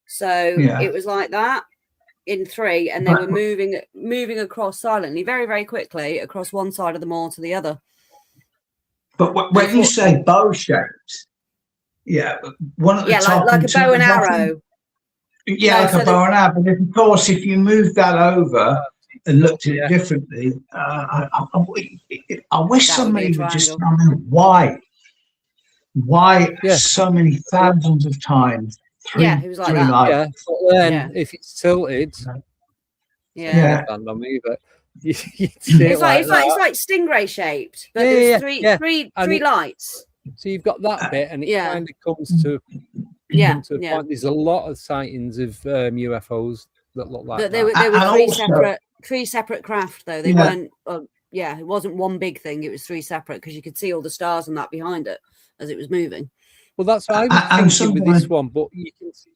So it was like that in 3, and they were moving across silently, very, very quickly across one side of the moor to the other. But when you say bow shaped, one at the top, like a bow and arrow. Like a bow and arrow. But of course, if you move that over and looked at it differently, I wish somebody would just tell me why so many thousands of times. It was like that. But then if it's tilted, on me, but it's like stingray shaped, but there's three lights. So you've got that bit, and it kind of comes to a point. There's a lot of sightings of UFOs that look like but that. They were three separate craft, though. They weren't. It wasn't one big thing. It was 3 separate because you could see all the stars and that behind it as it was moving. Well, that's what I was thinking with this one, but you can see,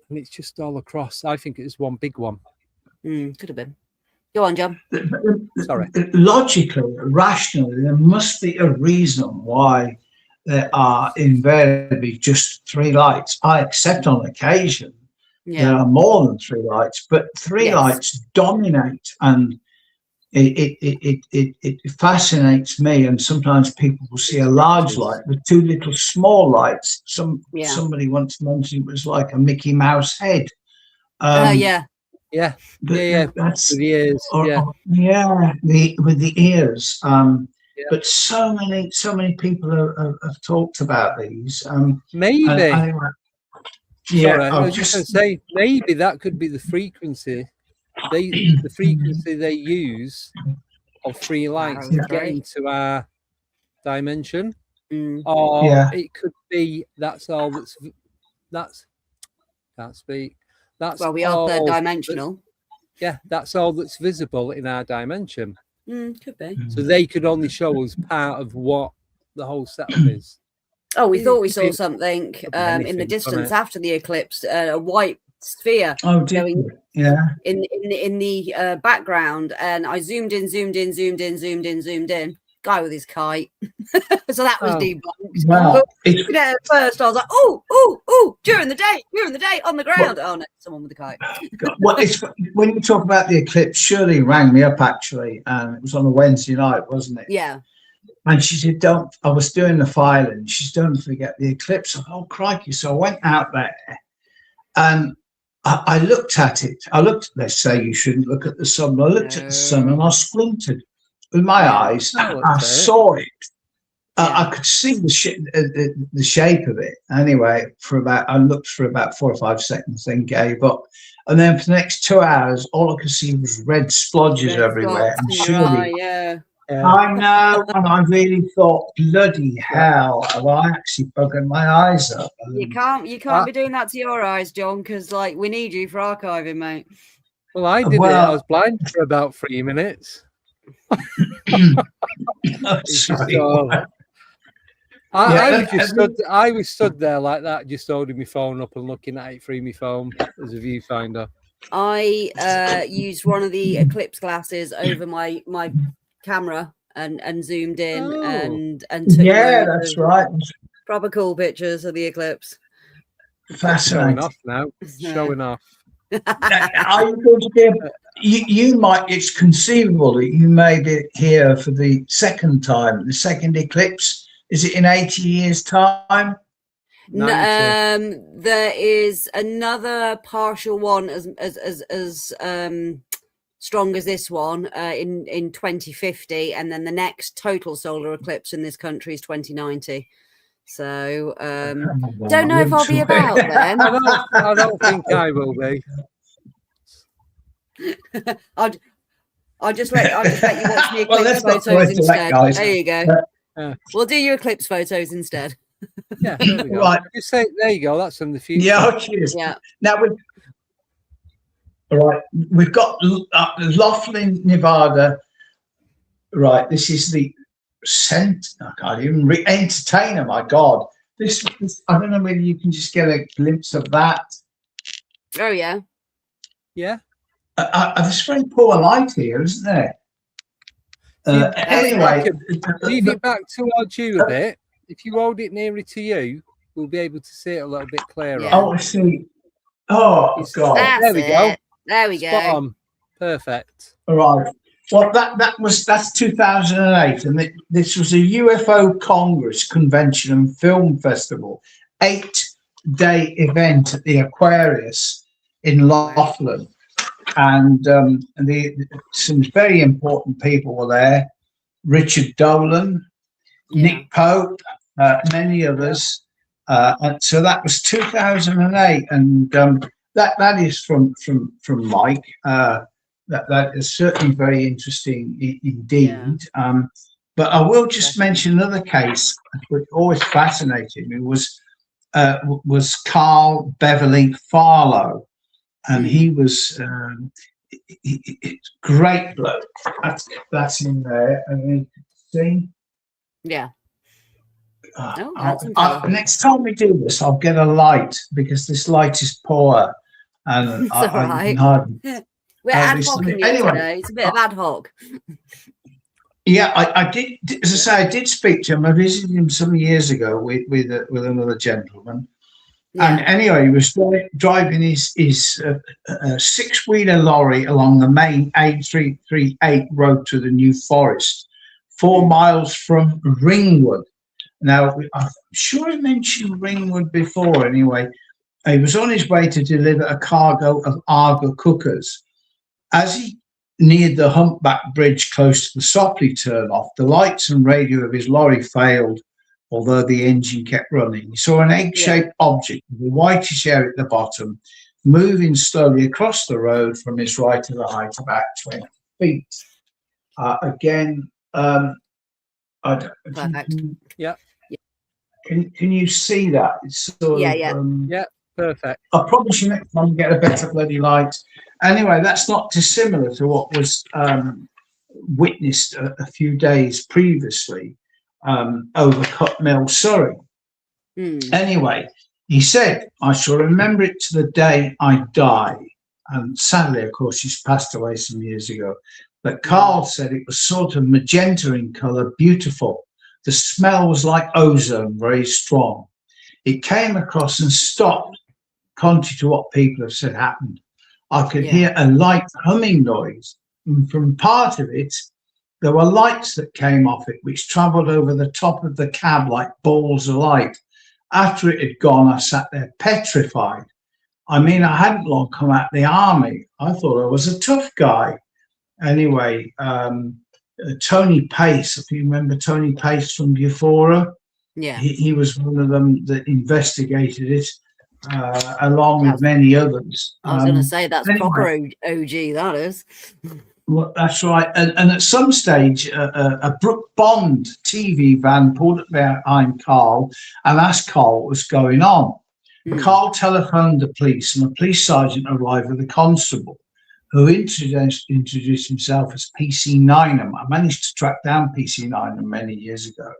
and it's just all across. I think it was one big one. Could have been. Go on, John. Sorry. Logically, rationally, there must be a reason why there are invariably just 3 lights. I accept on occasion there are more than 3 lights, but 3 lights dominate, and it fascinates me. And sometimes people will see a large light with 2 little small lights. Somebody once mentioned it was like a Mickey Mouse head. Yeah. That's with the ears. With the ears. But so many people have talked about these. Maybe. I was just going to say, maybe that could be the frequency. The frequency they use of 3 lights to get into our dimension, or it could be that's all that's can't speak. That's we are third dimensional. That's all that's visible in our dimension. Could be. So they could only show us part of what the whole setup is. Oh, we thought we saw something in the distance after the eclipse, a white sphere going in the background, and I zoomed in. Guy with his kite. So that was debunked. Wow. But, at first I was like, oh, during the day on the ground. Oh no, someone with a kite. Well, when you talk about the eclipse, Shirley rang me up actually, and it was on a Wednesday night, wasn't it? Yeah. And she said, I was doing the filing. She said, don't forget the eclipse. I thought, oh, crikey. So I went out there and I looked at it. They say you shouldn't look at the sun. I looked at the sun and I squinted with my eyes. I saw it. I could see the shape of it. Anyway, I looked for about 4 or 5 seconds, then gave up. And then for the next 2 hours, all I could see was red splodges everywhere. And Shirley, I know, and I really thought, bloody hell, have I actually buggered my eyes up? You can't be doing that to your eyes, John, because we need you for archiving, mate. Well, I did it. I was blind for about 3 minutes. I was stood there like that, just holding my phone up and looking at it through my phone as a viewfinder. I used one of the eclipse glasses over my camera and zoomed in and took that's right, proper cool pictures of the eclipse. Fascinating. Showing off now. Showing off. Are you going to be you might, it's conceivable that you may be here for the second time, the second eclipse. Is it in 80 years time? No, there is another partial one as strong as this one in 2050, and then the next total solar eclipse in this country is 2090. So don't know if I'll be about then. I don't think I will be. I'll just let you watch the eclipse photos instead. There you go. We'll do your eclipse photos instead. Yeah, there we go. Right. Just say, there you go. That's from the future. Yeah, cheers. Yeah. Now we've got Laughlin, Nevada. Right, this is the I can't even Entertainer. My God, this I don't know whether you can just get a glimpse of that. Oh yeah. There's very poor light here, isn't there? Anyway, leave it back towards you a bit. If you hold it nearer to you, we'll be able to see it a little bit clearer. Yeah. Oh, I see. Oh, God. There we go. There we go. Spot on. Perfect. All right. Well, that's 2008, and this was a UFO Congress Convention and Film Festival, 8-day event at the Aquarius in Laughlin, and some very important people were there. Richard Dolan, Nick Pope, many others, and so that was 2008, and that is from Mike. That is certainly very interesting indeed. Yeah. But I will just mention another case which always fascinated me was Carl Beverly Farlow, and he was great bloke. That's in there, and you see. Yeah. Next time we do this, I'll get a light because this light is poor, and it's all right. We're ad hoc today. It's a bit of ad hoc. Yeah, I did. As I say, I did speak to him. I visited him some years ago with another gentleman. And Yeah. anyway, he was driving his six-wheeler lorry along the main A338 road to the New Forest, 4 miles from Ringwood. Now, I'm sure I mentioned Ringwood before. Anyway, he was on his way to deliver a cargo of Arga cookers. As he neared the humpback bridge close to the Sopley turnoff, the lights and radio of his lorry failed, although the engine kept running. He saw an egg-shaped object with a whitish air at the bottom, moving slowly across the road from his right to the height of about 20 feet. Again, Perfect. Yeah. Can you see that? It's sort Yeah, of, yeah. Yeah, perfect. I promise you next time we get a better bloody light. Anyway, that's not dissimilar to what was witnessed a few days previously over Cut Mill, Surrey. Anyway, he said, I shall remember it to the day I die. And sadly, of course, she's passed away some years ago. But Carl said it was sort of magenta in colour, beautiful. The smell was like ozone, very strong. It came across and stopped, contrary to what people have said happened. I could hear a light humming noise. And from part of it, there were lights that came off it, which travelled over the top of the cab like balls of light. After it had gone, I sat there petrified. I mean, I hadn't long come out of the army. I thought I was a tough guy. Anyway, Tony Pace, if you remember Tony Pace from Euphoria, he was one of them that investigated it, along with many others. I was going to say, that's proper OG, that is. Well, that's right. And at some stage, a Brook Bond TV van pulled up behind Carl and asked Carl what was going on. Carl telephoned the police, and the police sergeant arrived with a constable who introduced himself as PC Nineham. I managed to track down PC Nineham many years ago.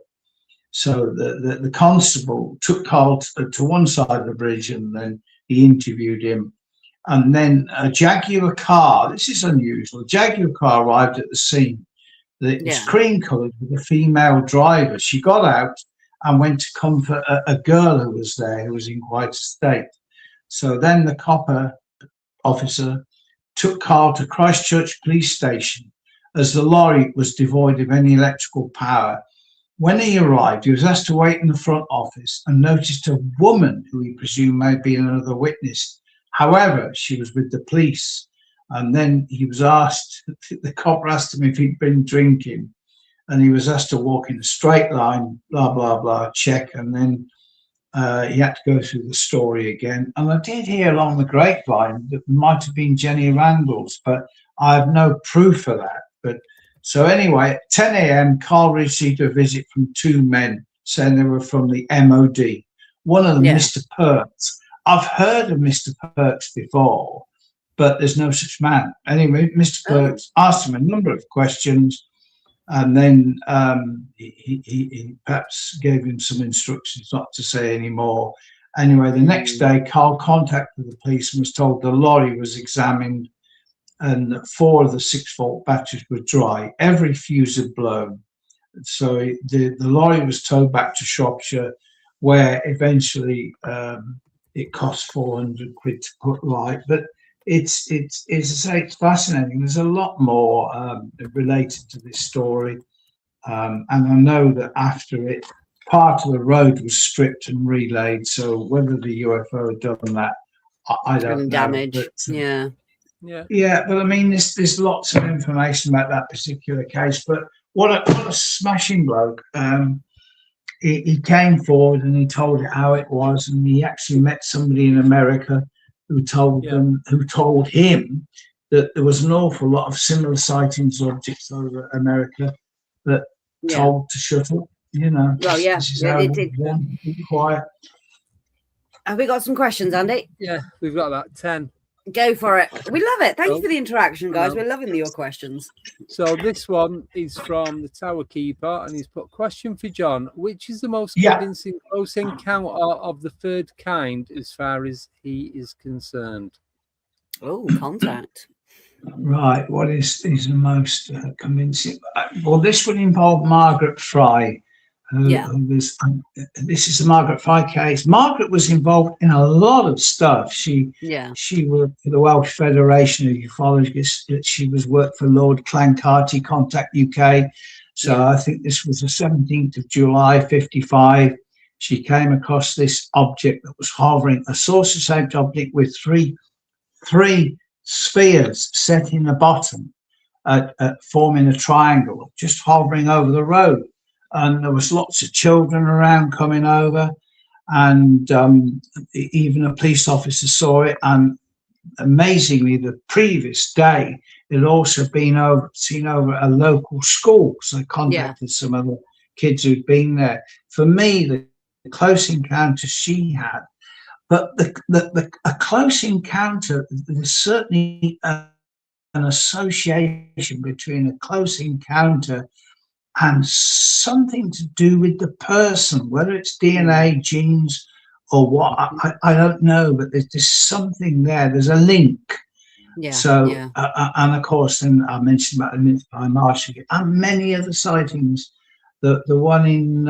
So the constable took Carl to one side of the bridge, and then he interviewed him. And then a Jaguar car, this is unusual, a Jaguar car arrived at the scene. It was cream coloured with a female driver. She got out and went to comfort a girl who was there, who was in quite a state. So then the copper officer took Carl to Christchurch police station, as the lorry was devoid of any electrical power. When he arrived, he was asked to wait in the front office and noticed a woman who he presumed may be another witness. However, she was with the police. And then he was asked, the cop asked him if he'd been drinking, and he was asked to walk in a straight line, blah, blah, blah, check. And then he had to go through the story again. And I did hear along the grapevine that it might have been Jenny Randall's, but I have no proof of that. But so anyway, at 10 a.m., Carl received a visit from two men saying they were from the MOD. One of them, Mr. Perks. I've heard of Mr. Perks before, but there's no such man. Anyway, Mr. Perks asked him a number of questions, and then he perhaps gave him some instructions not to say any more. Anyway, the next day, Carl contacted the police and was told the lorry was examined and 4 of the 6-volt batteries were dry. Every fuse had blown. So the lorry was towed back to Shropshire, where eventually it cost 400 quid to put right. But it's as I say, it's fascinating. There's a lot more related to this story. And I know that after it, part of the road was stripped and relaid. So whether the UFO had done that, I don't know. Damage, but, yeah, but I mean, there's lots of information about that particular case. But what a smashing bloke. He came forward and he told it how it was, and he actually met somebody in America who told him that there was an awful lot of similar sightings objects over America that told to shut up. You know, well, this is how it did. Be quiet. Have we got some questions, Andy? Yeah, we've got about 10. Go for it. We love it. Thank you for the interaction, guys. We're loving your questions. So this one is from the Tower Keeper, and he's put, question for John: which is the most convincing close encounter of the third kind as far as he is concerned? Oh, contact. Right. What is the most convincing? Well, this would involve Margaret Fry. Yeah. Who was, this is the Margaret Fry case. Margaret was involved in a lot of stuff. She worked for the Welsh Federation of Ufologists. She was worked for Lord Clancarty Contact UK. So I think this was the 17th of July, 55. She came across this object that was hovering, a saucer-shaped object with three spheres set in the bottom, forming a triangle, just hovering over the road. And there was lots of children around coming over, and even a police officer saw it. And amazingly, the previous day, it had also been seen over at a local school. So I contacted some other kids who'd been there. For me, the close encounter she had, but a close encounter, there's certainly an association between a close encounter and something to do with the person, whether it's DNA, genes, or what, I don't know, but there's something there. There's a link. And of course, then I mentioned about the Mince Pie Marsh and many other sightings. The one in,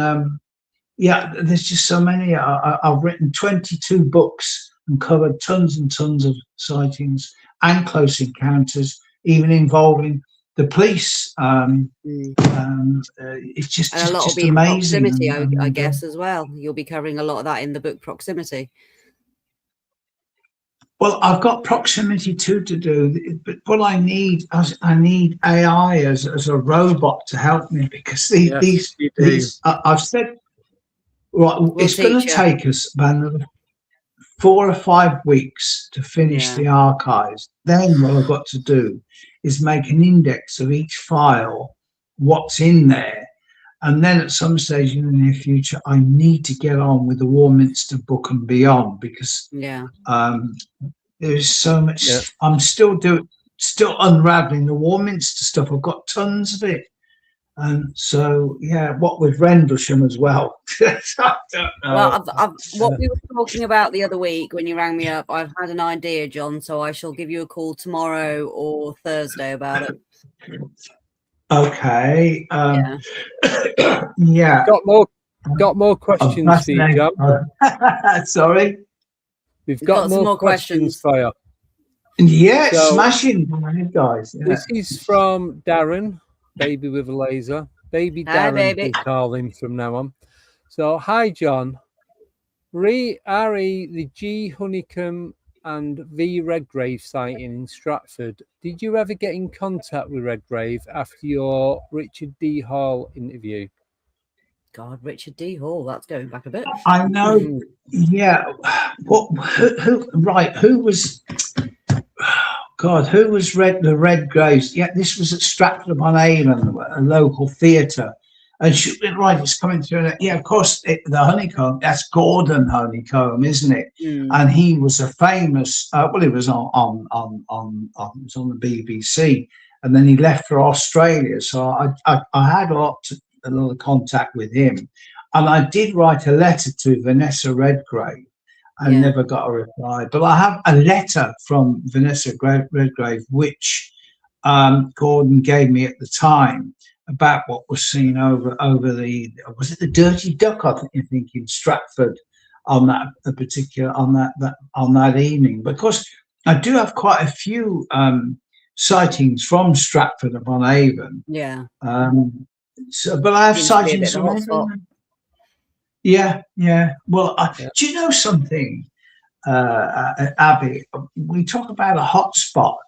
there's just so many. I've written 22 books and covered tons and tons of sightings and close encounters, even involving the police. It's just, and a lot just will be amazing. Proximity, I guess, as well. You'll be covering a lot of that in the book Proximity. Well, I've got Proximity 2 to do, but what I need AI as a robot to help me, because these I've said, well, it's going to take us about another 4 or 5 weeks to finish the archives. Then what I've got to do is make an index of each file, what's in there. And then at some stage in the near future, I need to get on with the Warminster book and beyond, because there's so much. I'm still unraveling the Warminster stuff. I've got tons of it. And so, what with Rendlesham as well. Well, what we were talking about the other week when you rang me up, I've had an idea, John, so I shall give you a call tomorrow or Thursday about it. Okay. Got more questions for you, John. Sorry. We've got more questions for you. Smashing, guys. This is from Darren, Baby with a Laser. Baby Darren, we call him from now on. So, hi, John. RE the G Honeycomb and V Redgrave sighting in Stratford. Did you ever get in contact with Redgrave after your Richard D. Hall interview? God, Richard D. Hall, that's going back a bit. I know. Who was? God, who was the Redgraves? Yeah, this was at Stratford upon Avon, a local theatre. And it's coming through. Of course, the Honeycomb. That's Gordon Honeycomb, isn't it? And he was a famous. He was on the BBC, and then he left for Australia. So I had a lot of contact with him, and I did write a letter to Vanessa Redgrave. I never got a reply, but I have a letter from Vanessa Redgrave, which Gordon gave me at the time, about what was seen over was it the Dirty Duck? I think in Stratford on that evening. Because I do have quite a few sightings from Stratford upon Avon. But I have sightings from. Well, do you know something, Abbie? We talk about a hot spot,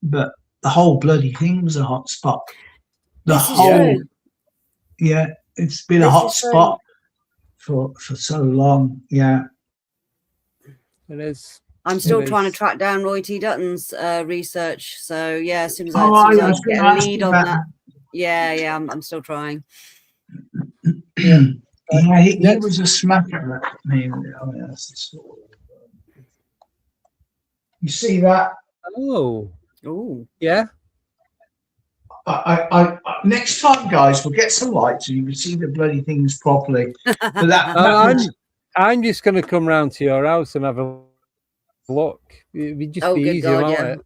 but the whole bloody thing was a hot spot. It's been a hot spot for so long. It is. I'm still trying to track down Roy T. Dutton's research. So as soon as I get a lead on that. I'm still trying. He was a smacker. You see that? Oh, yeah. I next time, guys, we'll get some lights and you can see the bloody things properly. But I'm just going to come round to your house and have a look. It'd just be easier, won't it?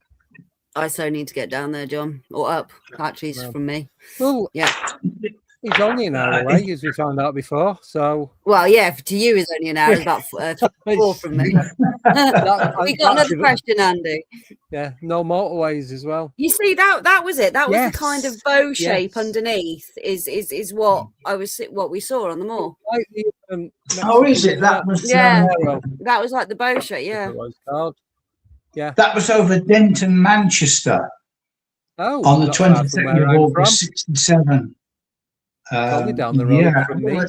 I so need to get down there, John, or up. Actually, it's from me. Well, Yeah. he's only an hour away, as we found out before. So, Well, yeah, to you is only an hour. It's about 4 from me. We got another question, Andy. Yeah, no motorways as well. You see, that was it. That was Yes. the kind of bow shape Yes. underneath. Is what what we saw on the moor. Like the, Oh, is it? That was Yeah. Arrow, That was like the bow shape. Yeah. it was called. Yeah. that was over Denton, Manchester, Oh, on the not far from 22nd where of I'm August, 67. Only down the road yeah, from me.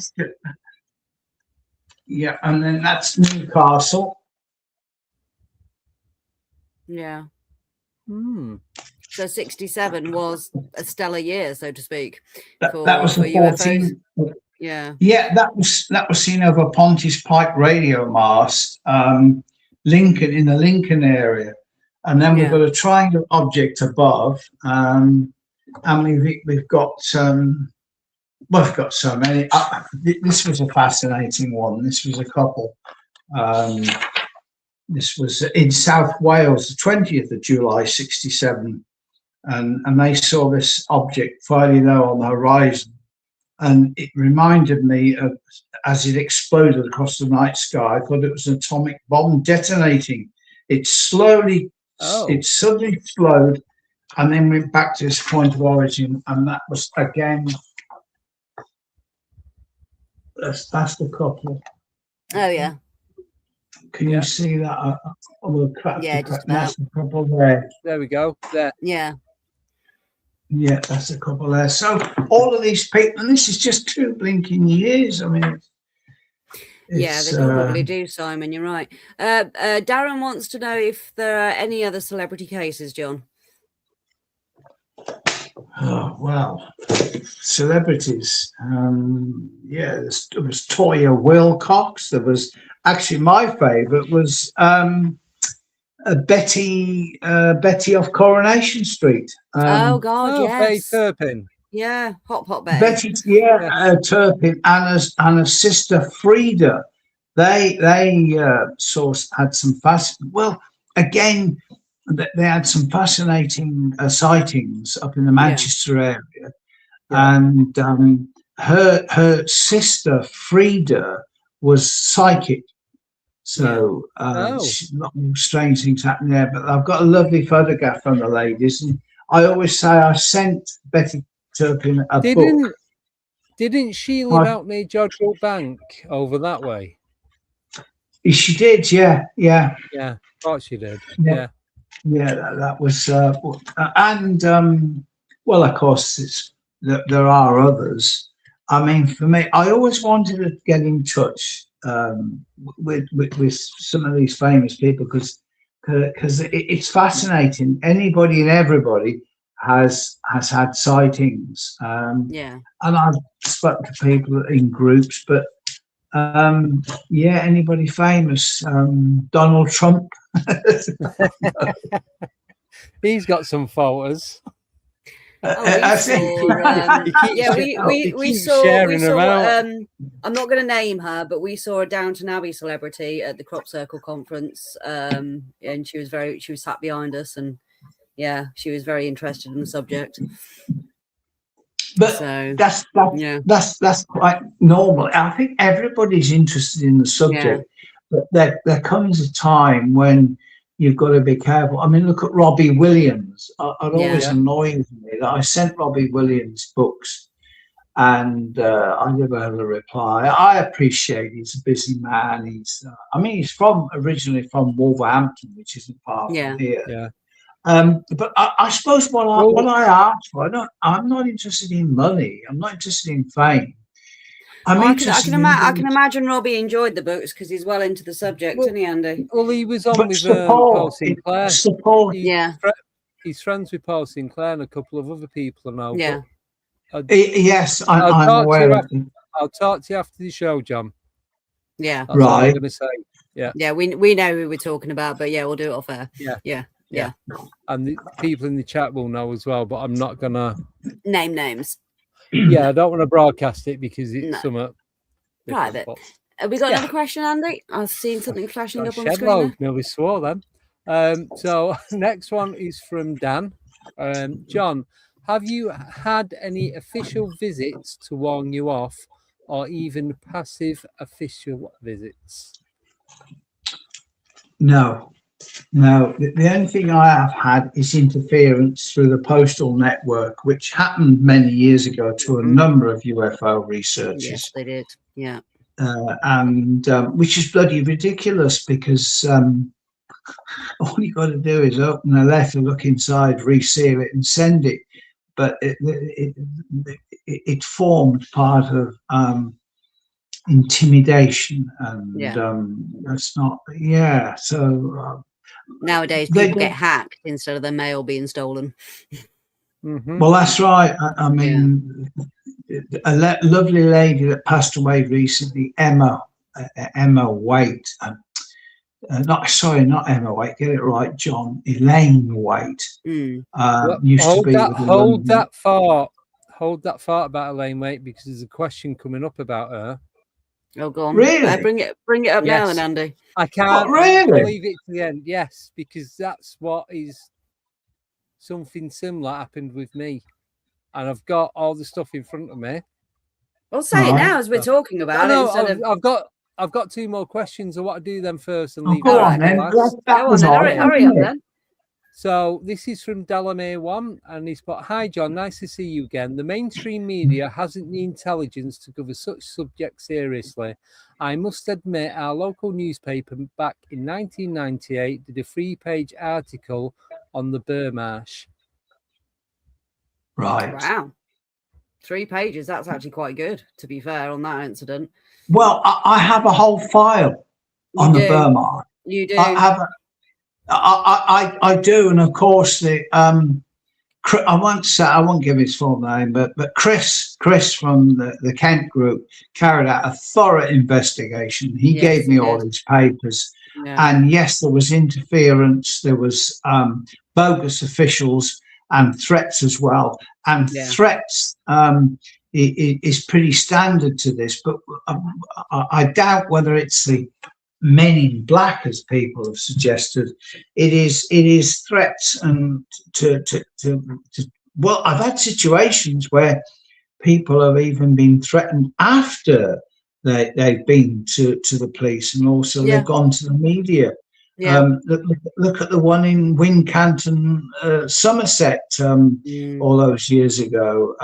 Yeah, and then that's Newcastle. Yeah. Hmm. So 67 was a stellar year, so to speak. That was the UFOs. 14th. Yeah. Yeah, that was seen over Ponty's Pike radio mast, Lincoln, in the Lincoln area, and then we've got a triangle object above, and we've got we've got so many. This was a fascinating one. This was a couple. This was in South Wales, the 20th of July, 67, and they saw this object fairly low on the horizon. And it reminded me of, as it exploded across the night sky, I thought it was an atomic bomb detonating. It suddenly slowed and then went back to its point of origin. And that was, again, that's the couple. Oh, yeah. Can you see that? Yeah, just about. That's the couple there. There we go. There. Yeah. Yeah, that's a couple there. So all of these people, and this is just 2 blinking years. I mean, Yeah, they probably do, Simon. You're right. Darren wants to know if there are any other celebrity cases, John. Oh, well, celebrities. Yeah, there was Toya Wilcox. There was actually my favourite was Betty off Coronation Street. Oh God, yes. Faye Turpin. Yeah, hot Betty. Betty, Turpin and her sister Frida. They had some well, again, they had some fascinating sightings up in the Manchester area, and her sister Frida was psychic. So a lot more strange things happening there. But I've got a lovely photograph from the ladies, and I always say I sent Betty Turpin a book. Didn't she live out near George Bank over that way? She did, yeah. Thought she did. Yeah, that was, and well, of course, there are others. I mean, for me, I always wanted to get in touch with some of these famous people because it's fascinating. Anybody and everybody has had sightings. And I've spoken to people in groups, but anybody famous? Donald Trump. He's got some photos. We saw. I'm not going to name her, but we saw a Downton Abbey celebrity at the Crop Circle conference, and she was sat behind us, and she was very interested in the subject. But so, that's quite normal. I think everybody's interested in the subject, but there comes a time when you've got to be careful. I mean, look at Robbie Williams. It always annoys me that I sent Robbie Williams books and I never had a reply. I appreciate he's a busy man. He's originally from Wolverhampton, which isn't far from here. Yeah. But I suppose what I asked for, I'm not interested in money. I'm not interested in fame. I can imagine Robbie enjoyed the books because he's well into the subject, isn't he, Andy? Well, he was on with Paul Sinclair. He's friends with Paul Sinclair and a couple of other people now. Yeah. Yes, I'm aware of it. I'll talk to you after the show, John. Yeah. That's what I'm going to say. Yeah. Yeah, we know who we're talking about, but we'll do it off air. Yeah. And the people in the chat will know as well, but I'm not going to name names. I don't want to broadcast it because it's somewhat private. Have we got another question, Andy? I've seen something flashing up on the screen. Nearly swore then. So next one is from Dan. John, have you had any official visits to warn you off, or even passive official visits? No. The only thing I have had is interference through the postal network, which happened many years ago to a number of UFO researchers. Yes, they did. Yeah. And which is bloody ridiculous, because all you got to do is open a letter, look inside, reseal it, and send it. But it formed part of intimidation, and that's not. Yeah, so nowadays people get hacked instead of their mail being stolen. Well, that's right. I mean, a lovely lady that passed away recently, Emma Waite. Not Emma Waite. Get it right, John. Elaine Waite. Used to be. Hold that thought about Elaine Waite, because there's a question coming up about her. Oh, go on. Really? Bring it up now, Yes. then, Andy. I can't really? leave it to the end. Yes, because that's what is something similar happened with me, and I've got all the stuff in front of me. Well, say it now as we're talking about it. I've got two more questions. I want to do them first and Oh, leave go that on then. last. That was hurry up then. So this is from Delamere1, and he's put, "Hi John, nice to see you again. The mainstream media hasn't the intelligence to cover such subjects seriously. I must admit, our local newspaper back in 1998 did a 3-page article on the Burmarsh." Right. Wow. 3 pages. That's actually quite good, to be fair, on that incident. Well, I have a whole file on the Burmarsh. You do. I do, and of course I won't give his full name, but Chris from the Kent group carried out a thorough investigation. He gave me all his papers, and yes, there was interference. There was bogus officials and threats as well. And threats is pretty standard to this, but I doubt whether it's the Men in Black, as people have suggested. It is threats, and to well, I've had situations where people have even been threatened after they've been to the police, and also they've gone to the media. Look at the one in Wincanton, Somerset, all those years ago.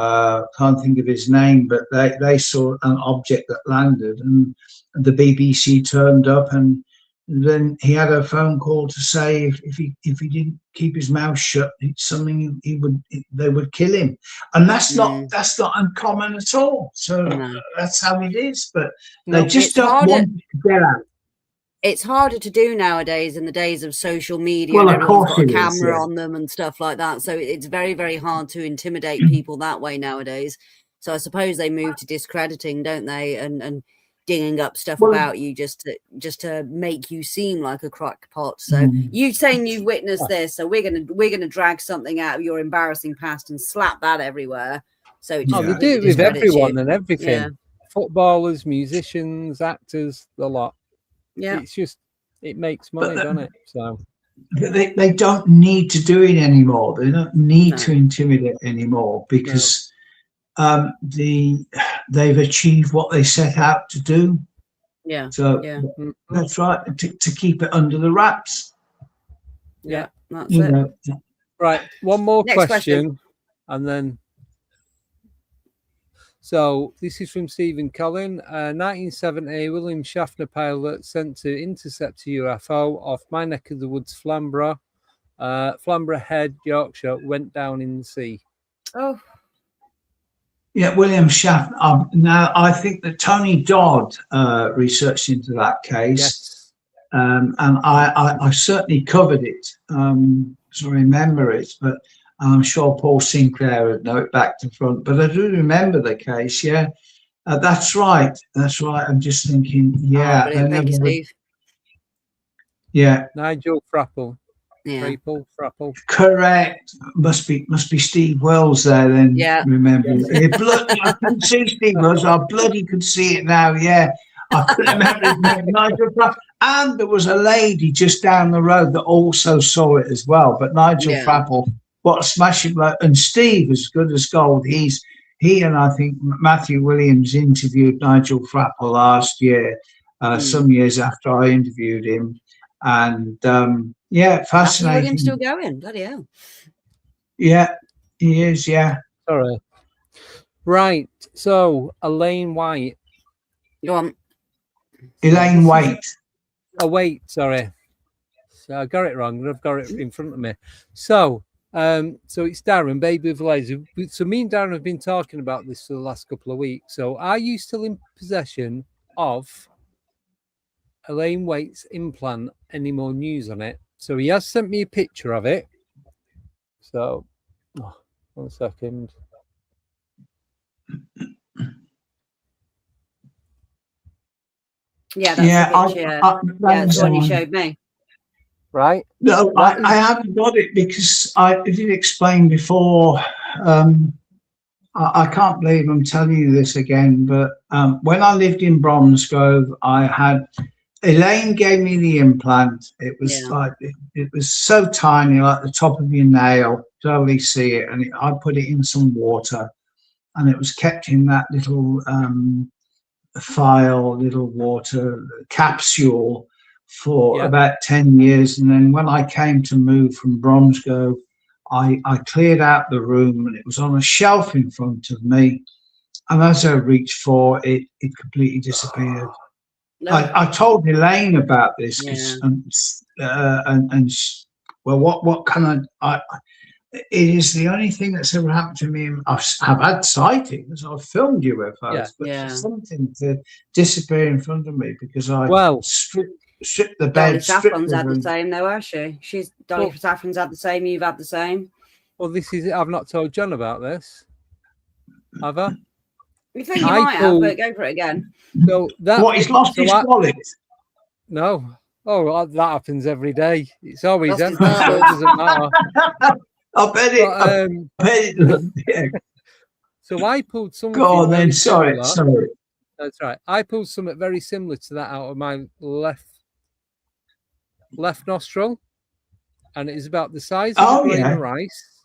Can't think of his name, but they saw an object that landed, and the BBC turned up, and then he had a phone call to say if he didn't keep his mouth shut, it's something they would kill him, and that's not uncommon at all. So that's how it is. But they just don't want to get out. It's harder to do nowadays in the days of social media. Well, and of course everyone's got a it is, camera on them and stuff like that. So it's very, very hard to intimidate people that way nowadays. So I suppose they move to discrediting, don't they? And dinging up stuff about you just to make you seem like a crackpot. So you saying you've witnessed this, so we're gonna drag something out of your embarrassing past and slap that everywhere. So it just they do it with everyone and everything. Footballers, musicians, actors, a lot. Yeah, it's just, it makes money, doesn't it? So they don't need to do it anymore. They don't need to intimidate anymore, because they've achieved what they set out to do. Yeah. So that's right, to keep it under the wraps. Yeah, that's it. Right, one more question, and then. So this is from Stephen Cullen. 1970, William Schaffner pilot sent to intercept a UFO off my neck of the woods, Flamborough Head, Yorkshire, went down in the sea. Oh. Yeah, William Schaffner. Now, I think that Tony Dodd researched into that case, and I certainly covered it, so I remember it, but I'm sure Paul Sinclair would know it back to front, but I do remember the case. Yeah, that's right. I'm just thinking. Yeah, thank you, Steve. Yeah, Nigel Frapple. Yeah, Frapple. Correct. Must be Steve Wells there then. Yeah, remember. I couldn't see Steve Wells. I bloody could see it now. Yeah, I couldn't remember his name, Nigel Frappel. And there was a lady just down the road that also saw it as well. But Nigel Frappel, what a smashing bloke. And Steve, as good as gold, he and I think Matthew Williams interviewed Nigel Frappel last year, some years after I interviewed him. And yeah, fascinating. Matthew Williams still going, bloody hell. Yeah, he is, yeah. Sorry. Right, so Elaine White. Go on. Elaine White. Oh, wait, sorry. So I got it wrong. I've got it in front of me. So it's Darren, baby of laser. So me and Darren have been talking about this for the last couple of weeks. So are you still in possession of Elaine White's implant? Any more news on it? So he has sent me a picture of it. So, 1 second. Yeah, that's the picture. That's the one you showed me. Right? No, I haven't got it because I did explain before. I can't believe I'm telling you this again, but when I lived in Bromsgrove, I had Elaine gave me the implant. It was like it was so tiny, like the top of your nail, totally see it, and I put it in some water, and it was kept in that little little water capsule for about 10 years. And then when I came to move from Bromsgrove, I cleared out the room and it was on a shelf in front of me. And as I reached for it, it completely disappeared. No. I told Elaine about this, well, what can I it is the only thing that's ever happened to me. I've had sightings. I've filmed UFOs, but for something to disappear in front of me because I stripped the bed. Dolly Saffron's had the same, though, has she? Dolly Saffron's had the same. You've had the same. Well, this is it. I've not told John about this. Have I? You think you might have, but go for it again. So that he's lost his wallet. No. Oh, that happens every day. It's always empty. So it doesn't matter. I bet it. So I pulled something. Go on then. Sorry. That's right. I pulled something very similar to that out of my left nostril, and it is about the size of a grain of rice.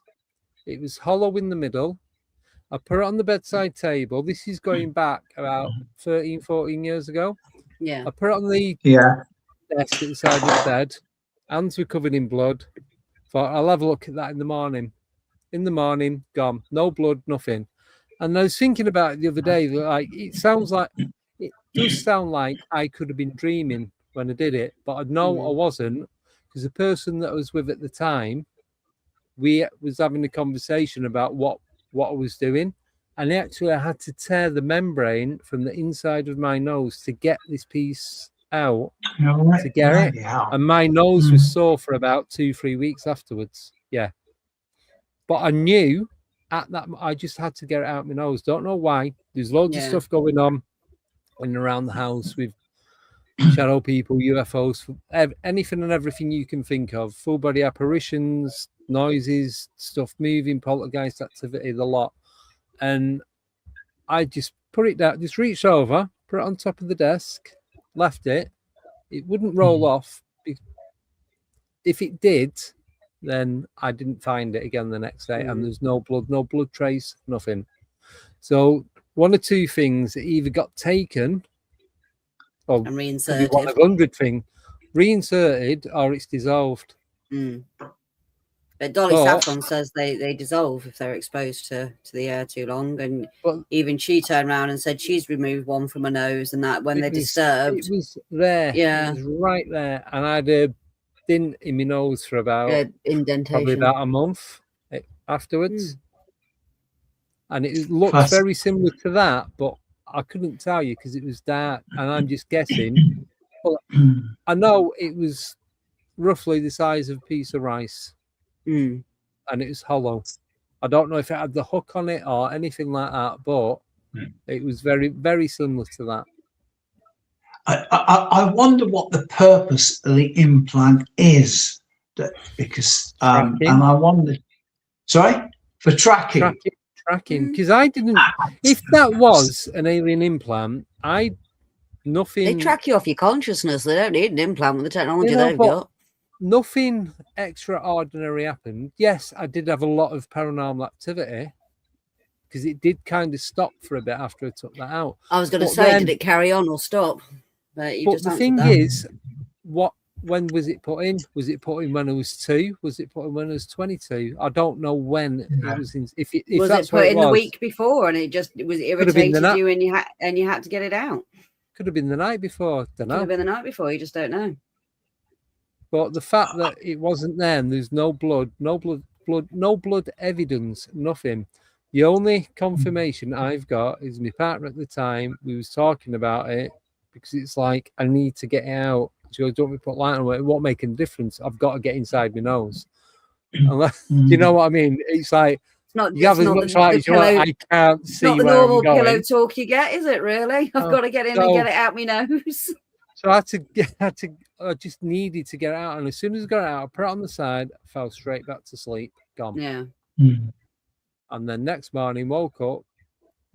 It was hollow in the middle. I put it on the bedside table. This is going back about 13, 14 years ago. Yeah. I put it on the desk at the side of the bed. Hands were covered in blood. Thought I'll have a look at that in the morning. In the morning, gone. No blood, nothing. And I was thinking about it the other day. Like it does sound like I could have been dreaming when I did it, but I know I wasn't, because the person that I was with at the time, we was having a conversation about what I was doing, and actually I had to tear the membrane from the inside of my nose to get this piece out to get it. And my nose was sore for about 2-3 weeks afterwards. Yeah. But I knew at that I just had to get it out my nose. Don't know why. There's loads of stuff going on in and around the house with shadow people, UFOs, anything and everything you can think of. Full body apparitions, noises, stuff moving, poltergeist activity, the lot. And I just put it down, just reached over, put it on top of the desk, left it. It wouldn't roll off. If it did, then I didn't find it again the next day, and there's no blood trace, nothing. So one or two things, it either got taken or and reinserted. One of 100 thing, reinserted, or it's dissolved. But Dolly Saffron says they dissolve if they're exposed to the air too long, and even she turned around and said she's removed one from her nose, and that when they're disturbed, it was there, it was right there, and I had a dint in my nose for about indentation, probably about a month afterwards, and it looked very similar to that, but I couldn't tell you because it was dark, and I'm just guessing. But I know it was roughly the size of a piece of rice. And it was hollow. I don't know if it had the hook on it or anything like that, but it was very, very similar to that. I wonder what the purpose of the implant is, because and I wonder. Sorry, for tracking. Tracking, because I didn't. If that was an alien implant, I nothing. They track you off your consciousness. They don't need an implant with the technology You know, they've but got. nothing extraordinary happened. Yes, I did have a lot of paranormal activity because it did kind of stop for a bit after I took that out. I was going to But say, then- did it carry on or stop? But you But just the answered thing that. is, when was it put in? Was it put in when I was 2? Was it put in when I was 22? I don't know when it was in. If was that's it what put in the was, week before and it was been the irritated night. you and you had to get it out? Could have been the night before. Don't Could have know. been the night before. You just don't know. But the fact that it wasn't there and there's no blood evidence, nothing. The only confirmation I've got is my partner at the time. We was talking about it because it's like I need to get it out. She goes, "Don't we put light on it? It won't make a difference. I've got to get inside my nose." Unless, you know what I mean? It's like It's not. you have it's as not much the light as you pillow, want. I can't see not the where normal I'm going. pillow talk you get, is it? Really? I've got to get in and get it out my nose. So I just needed to get it out. And as soon as I got it out, I put it on the side, fell straight back to sleep, gone. Yeah. And then next morning, woke up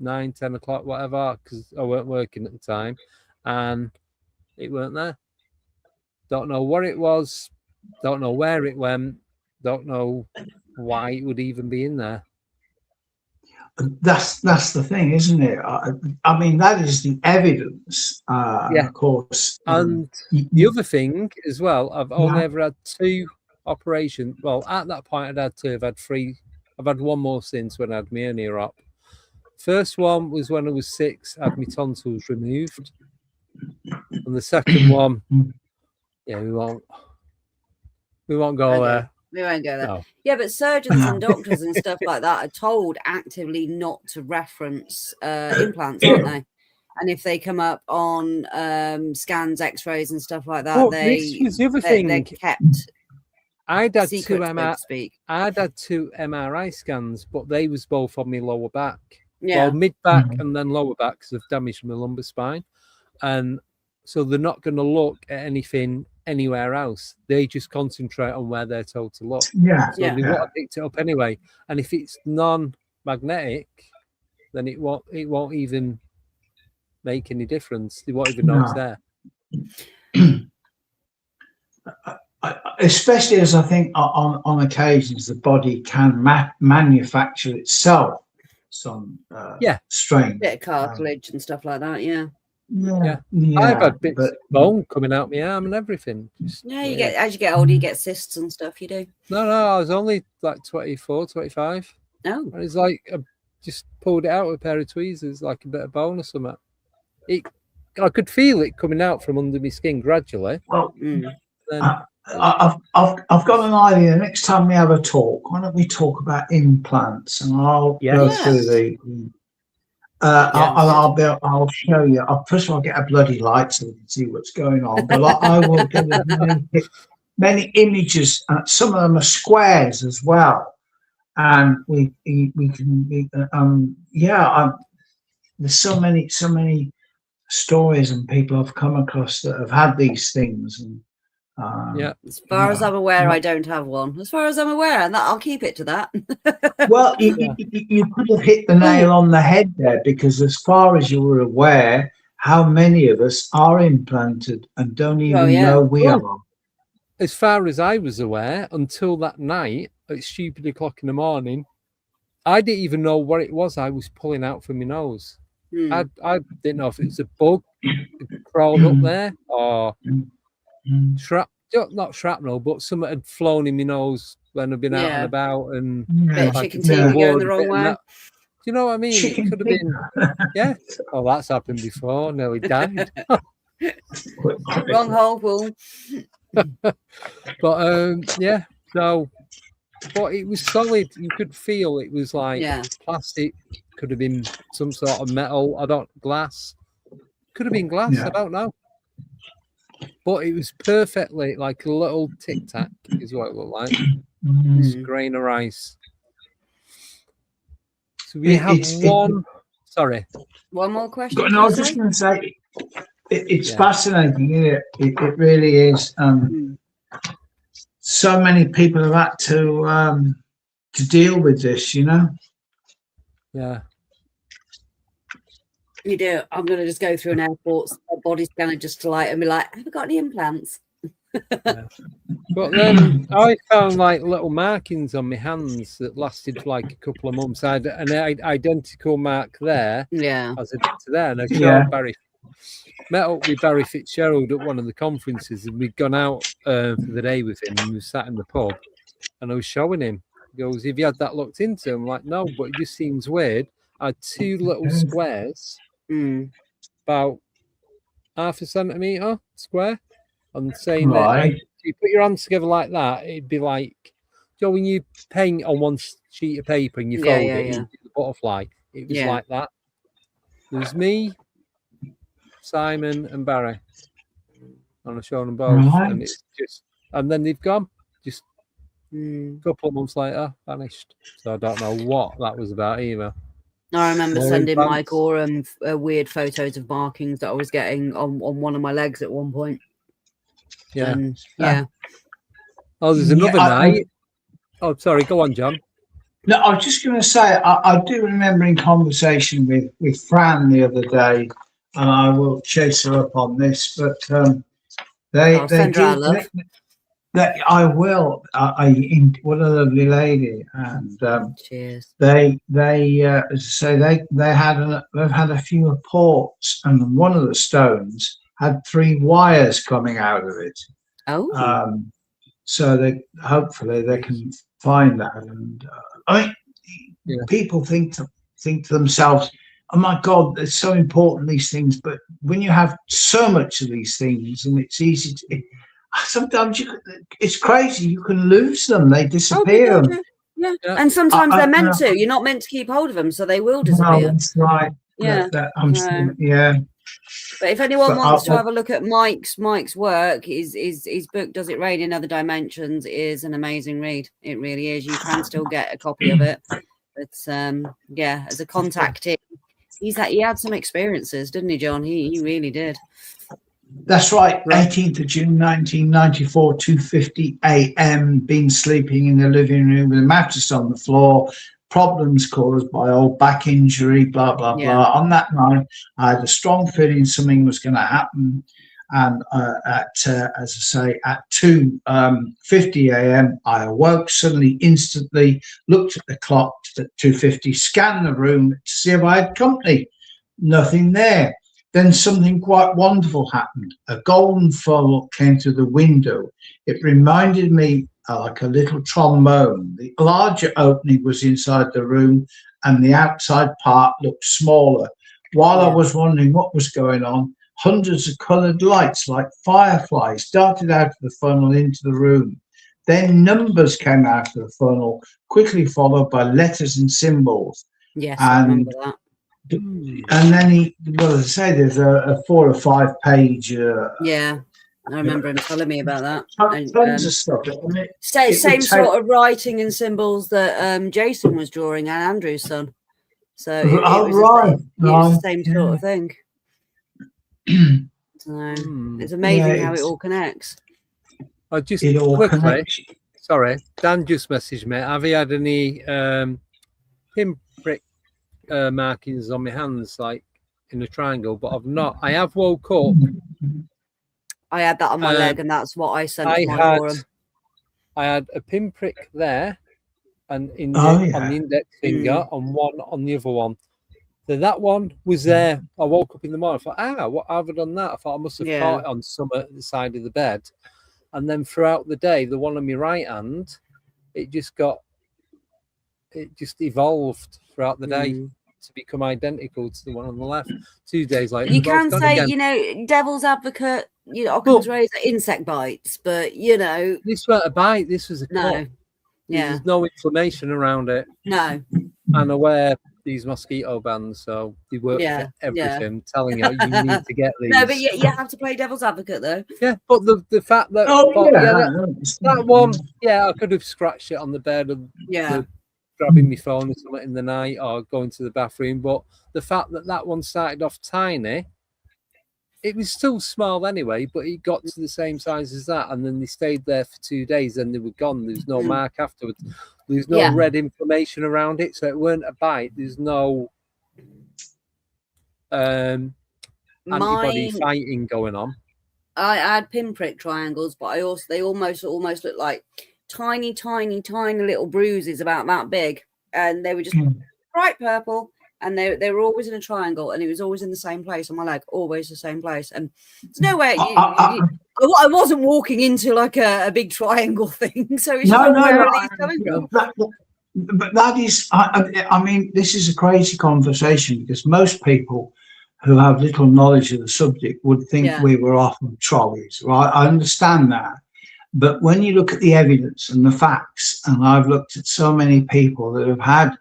9, 10 o'clock, whatever, because I weren't working at the time, and it weren't there. Don't know what it was, don't know where it went, don't know why it would even be in there. That's the thing, isn't it? I mean, that is the evidence. Of course. And the other thing as well, I've only ever had 2 operations. Well, at that point, I'd had 2. I've had 3. I've had one more since when I had my hernia op. First one was when I was 6. I had my tonsils removed. And the second one, yeah, we won't go there. We won't go there. No. Yeah, but surgeons and doctors and stuff like that are told actively not to reference implants, aren't they? And if they come up on scans, X-rays, and stuff like that, this was the other thing. They're kept. I'd had secret, 2 so to speak. I'd had 2 MRI scans, but they was both on my lower back. Yeah. Well, mid back and then lower back because of damage from the lumbar spine, and so they're not going to look at anything anywhere else. They just concentrate on where they're told to look. Yeah. So they would have picked it up anyway. And if it's non-magnetic, then it won't even make any difference. They won't even know it's there. Especially as I think on occasions the body can manufacture itself some strain, Bit of cartilage and stuff like that. Yeah. I've had bits of bone coming out my arm and everything. You get, as you get older, you get cysts and stuff. You do. No, I was only like 24, 25. Oh. And it's like I just pulled it out with a pair of tweezers, like a bit of bone or something. I could feel it coming out from under my skin gradually. Well, then, I've got an idea. Next time we have a talk, why don't we talk about implants? And I'll go through the. I'll show you. First of all, I'll get a bloody light so we can see what's going on. But I will give you many images. Some of them are squares as well, and we can. There's so many stories and people I've come across that have had these things. And as far as I'm aware, I don't have one. As far as I'm aware, and I'll keep it to that. Well, you could have hit the nail on the head there, because as far as you were aware, how many of us are implanted and don't even know we are? As far as I was aware, until that night at stupid o'clock in the morning, I didn't even know what it was I was pulling out from my nose. I didn't know if it was a bug crawled up there or not shrapnel, but something had flown in my nose when I've been out and about, and bit of chicken teeth going the wrong way. Do you know what I mean? It could have been, Oh, that's happened before. Nearly died. Wrong hole, Paul. But so, but it was solid. You could feel it was like plastic. Could have been some sort of metal. Glass. Could have been glass. I don't know. But it was perfectly like a little tic tac, is what it looked like. It's a grain of rice. So we have one. Sorry. One more question. No, I was just going to say, it's fascinating, isn't it? It really is. So many people have had to deal with this, you know. Yeah. You do. I'm going to just go through an airport body scanner just to like and be like, have I got any implants? But then I found like little markings on my hands that lasted for like a couple of months. I had an identical mark there Yeah. as I did to there, and I showed Yeah. Barry. Met up with Barry Fitzgerald at one of the conferences, and we'd gone out for the day with him, and we sat in the pub, and I was showing him. He goes, "Have you had that looked into?" I'm like, "No, but it just seems weird." I had two little squares, about half a centimetre square, and saying that Right. if you put your hands together like that, it'd be like, you know, when you paint on one sheet of paper and you Yeah, fold yeah, it yeah. into the butterfly, it was Yeah. like that. There's me, Simon, and Barry, and I've shown them both, Right. and it's just, and then they've gone, just Mm. a couple of months later, vanished. So I don't know what that was about either. I remember More sending implants. Mike Oram weird photos of markings that I was getting on one of my legs at one point. Yeah. And, yeah. Oh, there's another Yeah, night. Oh, sorry. Go on, John. No, I was just going to say, I do remember in conversation with Fran the other day, and I will chase her up on this, but they send her our did. love. I will. What a lovely lady, and Cheers. they as I say, they've had a few reports, and one of the stones had 3 wires coming out of it. Oh. So hopefully they can find that. And I mean, people think to themselves, "Oh my God, they're so important, these things." But when you have so much of these things, and it's easy to, sometimes it's crazy. You can lose them; they disappear. Oh, yeah. And sometimes they're meant to. You're not meant to keep hold of them, so they will disappear. That's right. Yeah. Yeah. But if anyone wants to have a look at Mike's work, his book "Does It Rain in Other Dimensions" is an amazing read. It really is. You can still get a copy of it. But yeah, as a contactee, he had some experiences, didn't he, John? He really did. That's right. 18th of June 1994, 2:50 a.m. Been sleeping in the living room with a mattress on the floor. Problems caused by old back injury, blah, blah, blah. On that night, I had a strong feeling something was going to happen. And as I say, at 2:50 a.m., I awoke suddenly, instantly, looked at the clock at 2:50, scanned the room to see if I had company. Nothing there. Then something quite wonderful happened. A golden funnel came through the window. It reminded me like a little trombone. The larger opening was inside the room and the outside part looked smaller. While I was wondering what was going on, hundreds of coloured lights like fireflies darted out of the funnel into the room. Then numbers came out of the funnel, quickly followed by letters and symbols. Yes, I remember that. And then as I say, there's a 4 or 5 page. Yeah, I remember him telling me about that. Tons of stuff. Same sort of writing and symbols that Jason was drawing, and Andrew's son. So it was the same sort of thing. So it's amazing how it all connects. I just quickly, sorry, Dan just messaged me. Have you had any pinprick markings on my hands, like in a triangle? But I've not. I have woke up. I had that on my leg, and that's what I sent to my forum. I had a pinprick there, and on the index finger, and one on the other one. So that one was there. I woke up in the morning. I thought, what have I done that? I thought I must have caught it on some at the side of the bed. And then throughout the day, the one on my right hand, it just evolved throughout the day to become identical to the one on the left. 2 days later, you can say, devil's advocate, Occam's razor, insect bites, but this wasn't a bite. This was a cut. There's no inflammation around it. No. And I wear these mosquito bands, so they work for everything. Telling you need to get these. No, but you have to play devil's advocate, though. Yeah, but the fact that that one, I could have scratched it on the bed and grabbing my phone or something in the night or going to the bathroom. But the fact that one started off tiny, it was still small anyway, but it got to the same size as that, and then they stayed there for 2 days, and they were gone. There's no mark afterwards. There's no red inflammation around it, so it weren't a bite. There's no antibody Mine, fighting going on. I had pinprick triangles, but they almost look like tiny little bruises about that big, and they were just bright purple, and they were always in a triangle, and it was always in the same place on my leg, always the same place. And there's no way I wasn't walking into like a big triangle thing. So it's No, just no, where no. are these coming from? But that is, I mean, this is a crazy conversation because most people who have little knowledge of the subject would think we were off on trolleys, right? I understand that. But when you look at the evidence and the facts, and I've looked at so many people that have had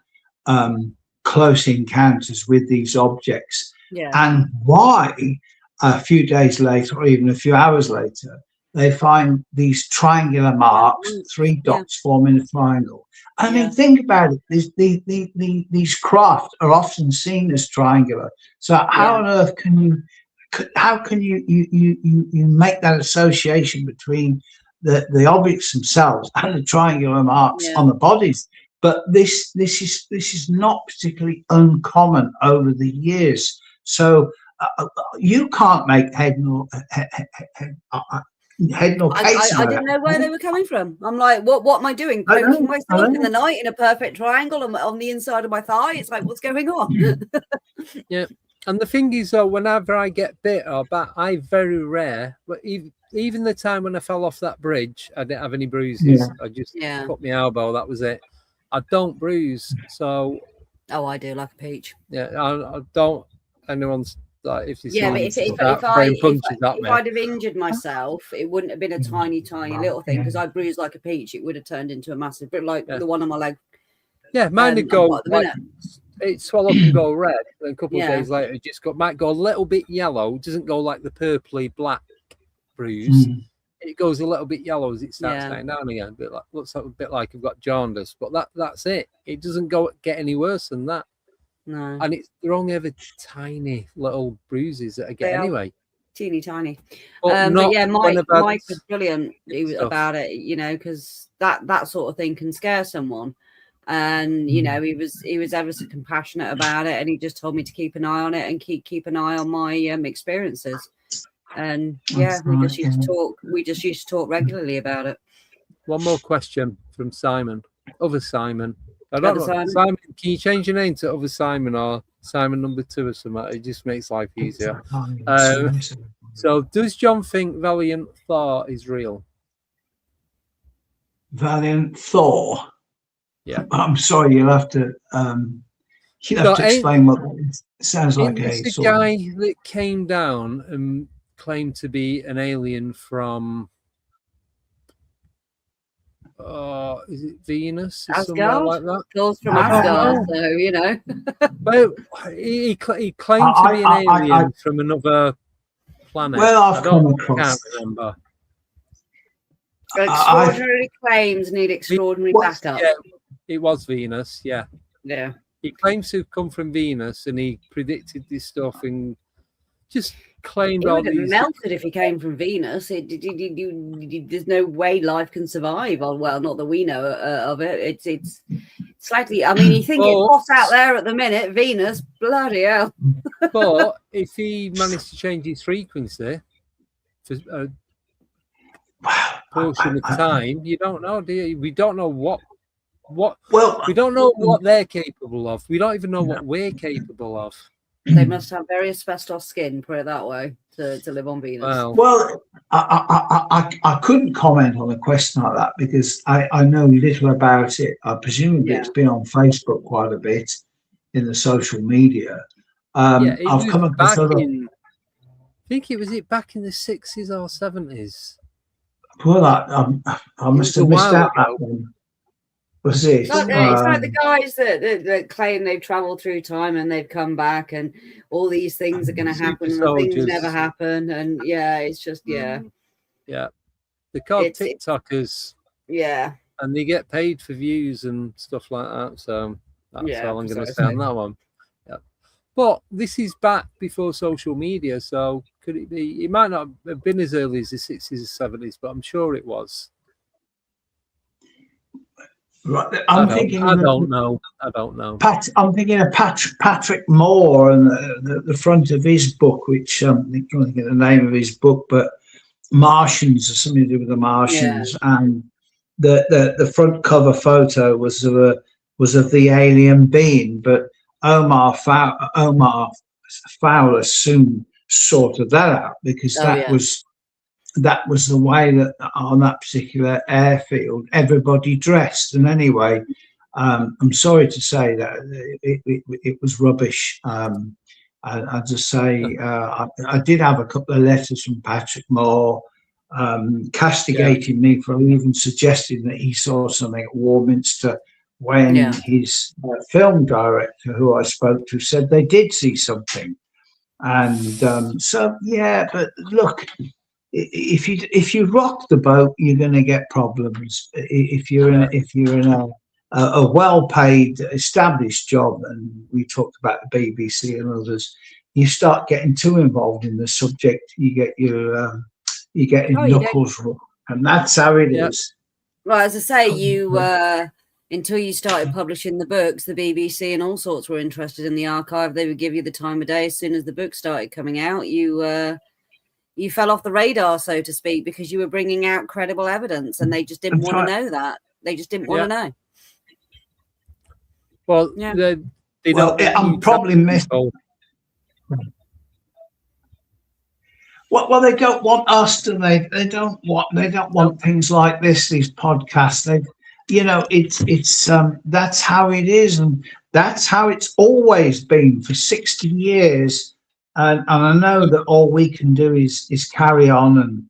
close encounters with these objects, and why a few days later or even a few hours later, they find these triangular marks, 3 dots forming a triangle. I mean, think about it. These craft are often seen as triangular. So how on earth can you make that association between the objects themselves and the triangular marks on the bodies? But this is not particularly uncommon over the years. So you can't make head nor case. I didn't know where they were coming from. I'm like, what am I doing? Poking myself in the night in a perfect triangle on the inside of my thigh? It's like, what's going on? Yeah. And the thing is, though, whenever I get bit or bat, I very rare, but even the time when I fell off that bridge, I didn't have any bruises. I just cut my elbow. That was it. I don't bruise. So. Oh, I do, like a peach. Yeah, I don't. Anyone's like, if you see but if I'd have injured myself, it wouldn't have been a tiny little thing because I bruised like a peach. It would have turned into a massive, but like the one on my leg. Yeah, mine would go like it swell up and go red, and a couple of days later, it just might go a little bit yellow. It doesn't go like the purpley black bruise. It goes a little bit yellow as it starts dying down again. But like, looks a bit like I've got jaundice, but that's it. It doesn't get any worse than that. No, and they're only ever tiny little bruises that I get anyway. Teeny tiny. But yeah, Mike was brilliant. He was about it, you know, because that sort of thing can scare someone. And you know, he was ever so compassionate about it, and he just told me to keep an eye on it and keep an eye on my experiences. And we just used to talk regularly about it. One more question from Simon. Other Simon. I don't know. Simon, can you change your name to Other Simon or Simon number 2 or something? It just makes life easier. So does John think Valiant Thor is real? Valiant Thor? Yeah. I'm sorry, you'll have to explain what it sounds like. It's a guy that came down and claimed to be an alien from is it Venus or somewhere like that? Goes from Asgard, so you know. Well, he claimed to be an alien from another planet. Well, I can't remember. Extraordinary claims need extraordinary backup. Yeah, it was Venus. Yeah. Yeah. He claims to come from Venus, and he predicted this stuff and just claimed all these. Melted if he came from Venus. There's no way life can survive. Well, not that we know of it. It's slightly. I mean, you think it's hot out there at the minute, Venus. Bloody hell! But if he managed to change his frequency for a portion of time, you don't know, do you? We don't know what. Well, we don't know what they're capable of. We don't even know what we're capable of. They must have very asbestos skin, put it that way, to live on Venus. Well, I couldn't comment on a question like that because I know little about it. Presumably it's been on Facebook quite a bit in the social media. I've come across I think it was back in the 60s or 70s. Well, I must have missed out that one. Was it? It's like the guys that claim they've traveled through time and they've come back and all these things are going to happen and things never happen. And it's just, Yeah. They're called TikTokers. Yeah. And they get paid for views and stuff like that. So that's all I'm going to say on that one. Yeah. But this is back before social media. So could it be? It might not have been as early as the 60s or 70s, but I'm sure it was. Right. I don't know. I'm thinking of Patrick Moore and the front of his book, which I'm trying to get the name of his book, but Martians, or something to do with the Martians, and the front cover photo was of the alien being, but Omar Fowler soon sorted that out, because that was the way that on that particular airfield everybody dressed. And anyway, I'm sorry to say that it was rubbish. I just say I did have a couple of letters from Patrick Moore castigating me for even suggesting that he saw something at Warminster, when his film director, who I spoke to, said they did see something. And but look, if you rock the boat, you're going to get problems. If you're in a well-paid, established job, and we talked about the BBC and others, you start getting too involved in the subject, you get your knuckles rough, and that's how it is. Well, as I say, you until you started publishing the books, the BBC and all sorts were interested in the archive. They would give you the time of day as soon as the book started coming out. You fell off the radar, so to speak, because you were bringing out credible evidence, and they just didn't want to know that. They just didn't want to know. Well, they don't. I'm probably missing. Well, they don't want us to. They don't want things like this. These podcasts. It's that's how it is, and that's how it's always been for 60 years. And I know that all we can do is carry on and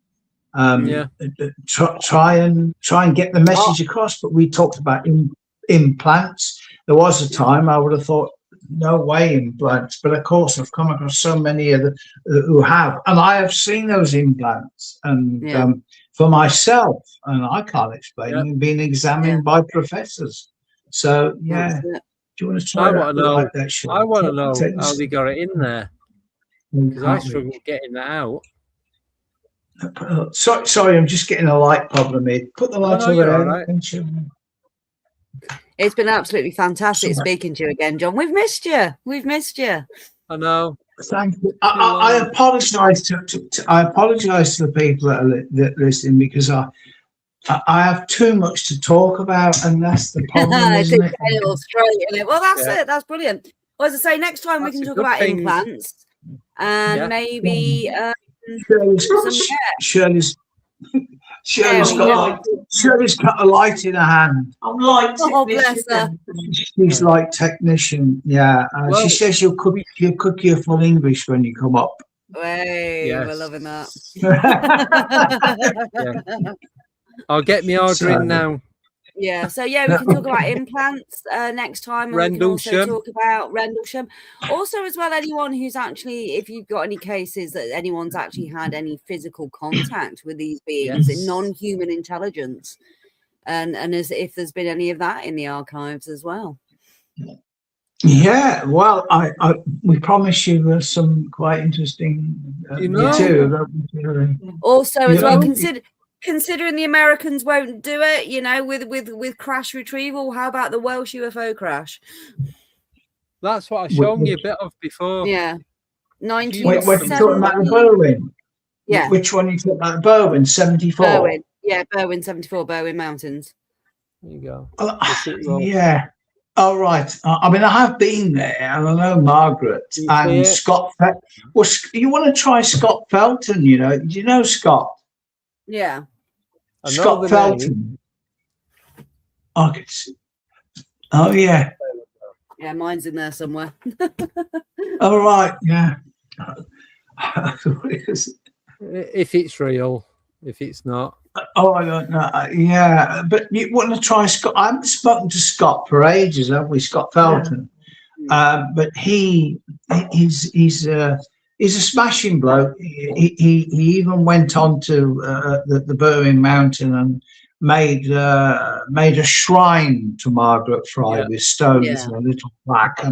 try and get the message across. But we talked about implants. There was a time I would have thought, no way implants, but of course I've come across so many of who have, and I have seen those implants, and for myself, and I can't explain them, being examined by professors. So do you want to try? I want to know how they got it in there, because I struggle getting that out. Sorry, I'm just getting a light problem here. Put the light over there. Right. It's been absolutely fantastic speaking to you again, John. We've missed you. I know. Thank you. I apologise to the people that are listening, because I have too much to talk about, and that's the problem, isn't it? Well, that's it. That's brilliant. Well, as I say, next time we can talk about implants, and maybe Shirley's got a light in her hand. I'm light. Oh, bless her. She's like technician. Yeah. She says you'll cook your full English when you come up. Hey, we're loving that. I'll get me ordering now. Yeah, so we can talk about implants next time, and we can also talk about Rendlesham. Also, as well, anyone who's actually, if you've got any cases that anyone's actually had any physical contact with these beings in non-human intelligence, and as if there's been any of that in the archives as well. Yeah, well, we promise you some quite interesting material. Also, as well, Considering the Americans won't do it, with crash retrieval, how about the Welsh UFO crash? That's what I've shown you a bit of before. Yeah. 1970. Wait, what are you talking about the Berwyn? Yeah. Which one are you talking about? Berwyn, 74? Berwyn. Yeah, Berwyn, 74, Berwyn Mountains. There you go. Yeah. Oh, right. I mean, I have been there, and I know Margaret and Scott. Well, you want to try Scott Felton, Do you know Scott? Yeah. Scott Felton. Oh, yeah. Yeah, mine's in there somewhere. All right, yeah. If it's real, if it's not. Oh, I don't know. Yeah, but you want to try Scott? I haven't spoken to Scott for ages, have we? Scott Felton. Yeah. But he's a smashing bloke. He even went on to the Berwyn Mountain and made a shrine to Margaret Fry with stones and a little plaque.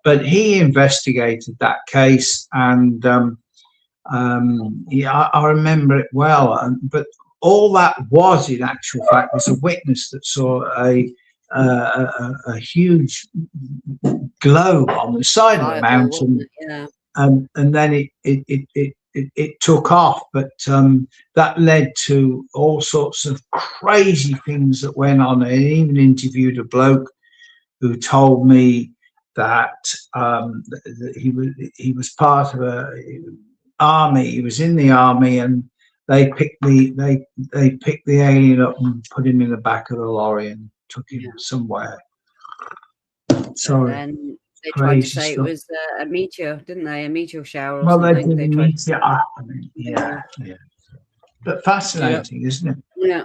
But he investigated that case, and I remember it well. But all that was, in actual fact, was a witness that saw a huge glow on the side of the mountain, and then it took off. But that led to all sorts of crazy things that went on. I even interviewed a bloke who told me that he was part of a army. He was in the army, and they picked the alien up and put him in the back of the lorry and took him somewhere. Sorry. And then they tried to say it was a meteor, didn't they? A meteor shower or well, something. They meteor. I mean, yeah. But fascinating, isn't it? Yeah.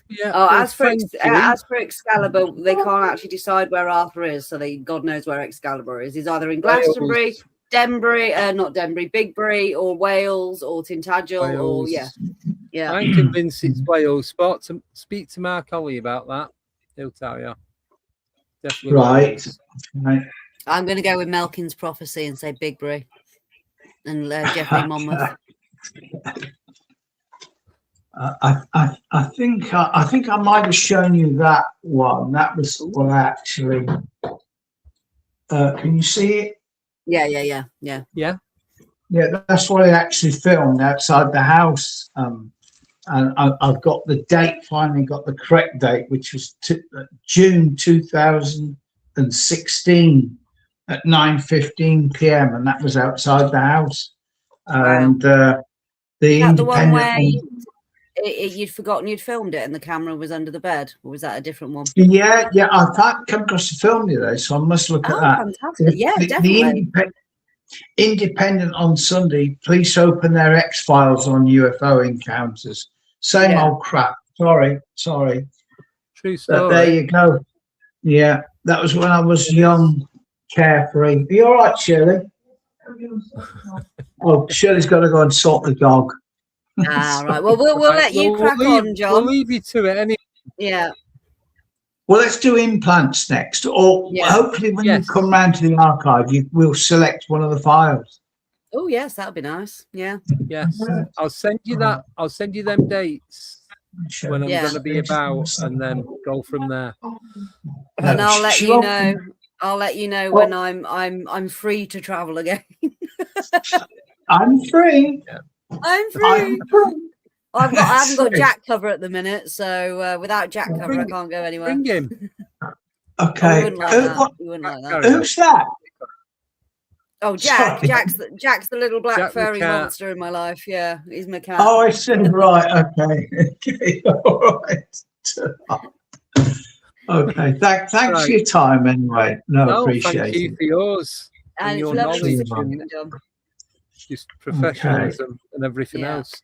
Yeah. Oh, as for Excalibur, they can't actually decide where Arthur is, so God knows where Excalibur is. He's either in Glastonbury, not Denbury, Bigbury, or Wales, or Tintagel, or yeah. I'm convinced it's Wales. Speak to Mark Ollie about that. He'll tell you. Definitely right. I'm going to go with Melkin's prophecy and say Bigbury and Jeffrey Monmouth. I think I might have shown you that one. That was what I actually. Can you see it? Yeah. Yeah, that's what I actually filmed outside the house. And I've got the date. Finally, got the correct date, which was June 2016 at 9:15 p.m. and that was outside the house. And the one where you'd forgotten you'd filmed it and the camera was under the bed, or was that a different one? Yeah, I can't come across the film today, so I must look at that. Fantastic. Yeah, definitely. Independent on Sunday, police open their X Files on UFO encounters. Same old crap. Sorry. True story. But there you go. Yeah, that was when I was young, carefree. Are you all right, Shirley? Oh, Shirley's got to go and sort the dog. Right. Well, we'll let you crack on, John. We'll leave you to it anyway. Yeah. Well, let's do implants next, or hopefully when you come round to the archive, we'll select one of the files. Oh yes, that would be nice. Yeah. Yes, I'll send you that. I'll send you them dates when I'm going to be about, and then go from there. And I'll let you know. I'll let you know when I'm free to travel again. I'm free. I'm free. I haven't got Jack cover at the minute, so without Jack cover, I can't go anywhere. Bring him. Okay. Wouldn't like that. Who's that? Oh, Jack. Sorry. Jack's the little black Jack furry cat. monster in my life. Yeah, he's my cat. Oh, I see. Right. Okay. All right. Okay. Thanks for your time anyway. No, appreciate thank you for yours. And your it's lovely to knowledge speak to you, John. Just professionalism and everything else.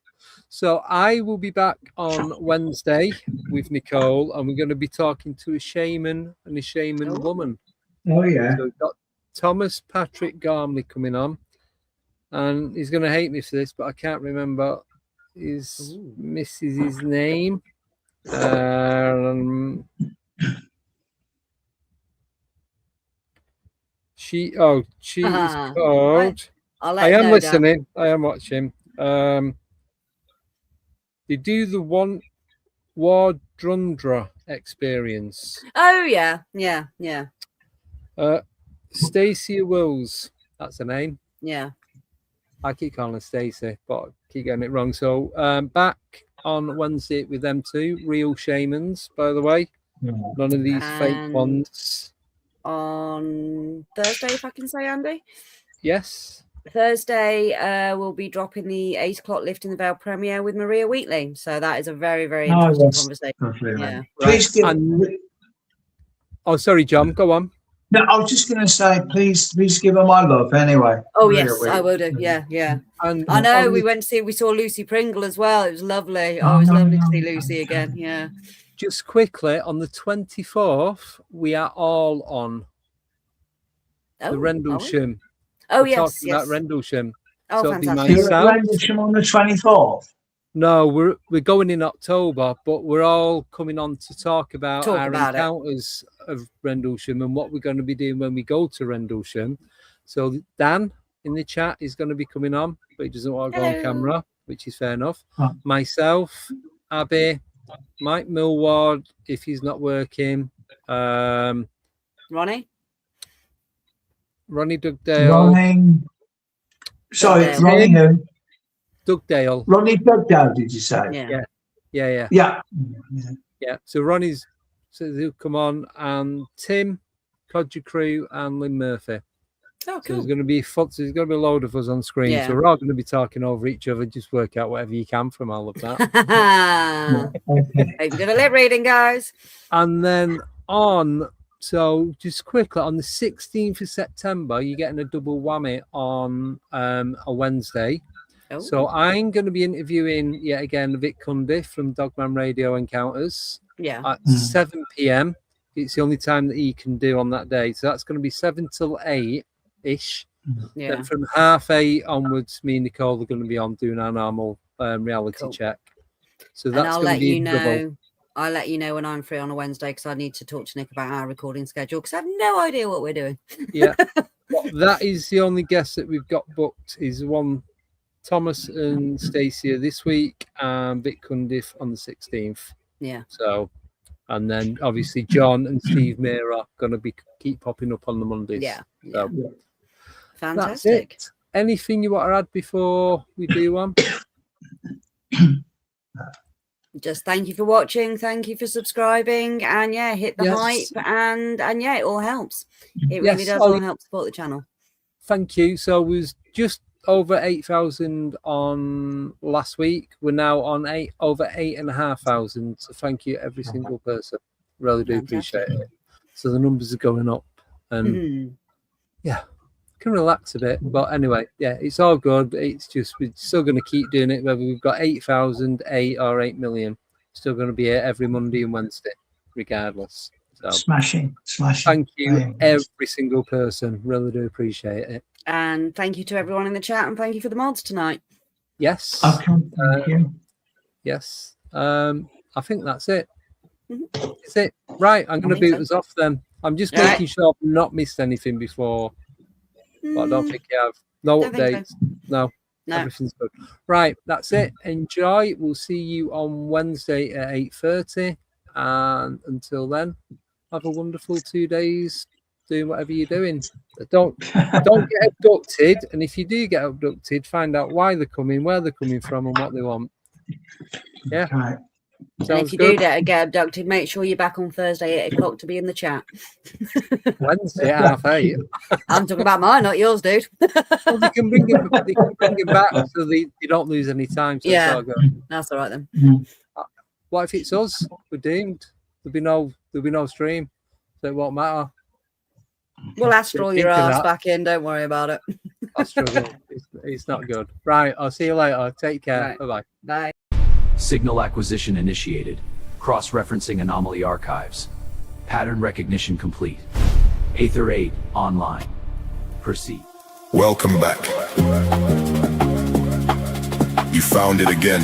So I will be back on Wednesday with Nicole, and we're going to be talking to a shaman and a shaman woman. Oh yeah. So we've got Thomas Patrick Gormley coming on, and he's going to hate me for this, but I can't remember his missus's name. She's called. I am listening. I am watching. They do the Wardrundra experience. Oh yeah. Stacey Wills, that's her name. Yeah. I keep calling her Stacey, but I keep getting it wrong. So back on Wednesday with them two, real shamans, by the way. None of these fake ones. On Thursday, if I can say, Andy. Yes. Thursday, we'll be dropping the 8 o'clock Lift in the Veil premiere with Maria Wheatley. So that is a very, very interesting conversation. Yeah. Please give. Sorry, John. Go on. No, I was just going to say, please give her my love anyway. Oh yes, I will do. Yeah. And I know we saw Lucy Pringle as well. It was lovely. Oh, it was lovely to see Lucy again. Yeah. Just quickly, on the 24th, we are all on the Rendlesham. Oh, yes. About Rendlesham. Oh, so fantastic. You're at Rendlesham on the 24th? No, we're going in October, but we're all coming on to talk about our encounters of Rendlesham and what we're going to be doing when we go to Rendlesham. So Dan in the chat is going to be coming on, but he doesn't want to go on camera, which is fair enough. Myself, Abbie, Mike Millward, if he's not working, Ronnie Dugdale, Ronnie. Sorry, Dugdale. Ronnie who? Dugdale. Ronnie Dugdale, did you say? Yeah. Yeah. So Ronnie's he'll come on, and Tim, Codger Crew, and Lynn Murphy. Oh, So cool. there's going to be there's going to be a load of us on screen. Yeah. So we're all going to be talking over each other. Just work out whatever you can from all of that. Hope you're good at lip reading, guys. And then so just quickly, on the 16th of September, you're getting a double whammy on a Wednesday. Oh. So I'm going to be interviewing yet again Vic Cundy from Dogman Radio Encounters Yeah. at 7 p.m. It's the only time that he can do on that day. So that's going to be 7 till 8-ish. Yeah. Then from 8:30 onwards, me and Nicole are going to be on doing our normal reality Cool. check. So And that's I'll going to let be you double. know. I'll let you know when I'm free on a Wednesday because I need to talk to Nick about our recording schedule because I have no idea what we're doing. Yeah. That is the only guest that we've got booked is one Thomas and Stacey this week and Vic Cundiff on the 16th. Yeah. So, and then obviously John and Steve Mayer are going to keep popping up on the Mondays. Yeah. So that's Fantastic. it. Anything you want to add before we do one? Just thank you for watching. Thank you for subscribing. And yeah, hit the Yes. hype. And yeah, it all helps. It Yes, really does Ollie. all help support the channel. Thank you. So it was just over 8,000 on last week. We're now on over 8,500. So thank you every single person. Really do appreciate it. So the numbers are going up, and yeah, can relax a bit. But anyway, yeah, it's all good. It's just we're still going to keep doing it, whether we've got 8,000, 8 or 8 million. Still going to be here every Monday and Wednesday, regardless. So Smashing. thank you, Brilliant. every single person. Really do appreciate it. And thank you to everyone in the chat. And thank you for the mods tonight. Yes. Okay, thank you. Yes. I think that's it. That's it. Right. I'm going to boot us off then. I'm just All right. making sure I've not missed anything before. But I don't think you have. No Don't think updates. No. No. Everything's good. Right. That's it. Enjoy. We'll see you on Wednesday at 8:30. And until then, have a wonderful 2 days doing whatever you're doing. Don't get abducted. And if you do get abducted, find out why they're coming, where they're coming from, and what they want. Yeah. Okay. And Sounds if you good. do get abducted, make sure you're back on Thursday at 8 o'clock to be in the chat. Wednesday at 8:30. I'm talking about mine, not yours, dude. Well, they can bring him back so they don't lose any time. So Yeah. it's all good. That's all right then. What if it's us? We're doomed. There'll be no stream, so it won't matter. We'll astral your Think of ass that. back in. Don't worry about it. I struggle. It's not good. Right. I'll see you later. Take care. Right. Bye bye. Bye. Signal acquisition initiated. Cross-referencing anomaly archives. Pattern recognition complete. Aether 8 online. Proceed. Welcome back. You found it again.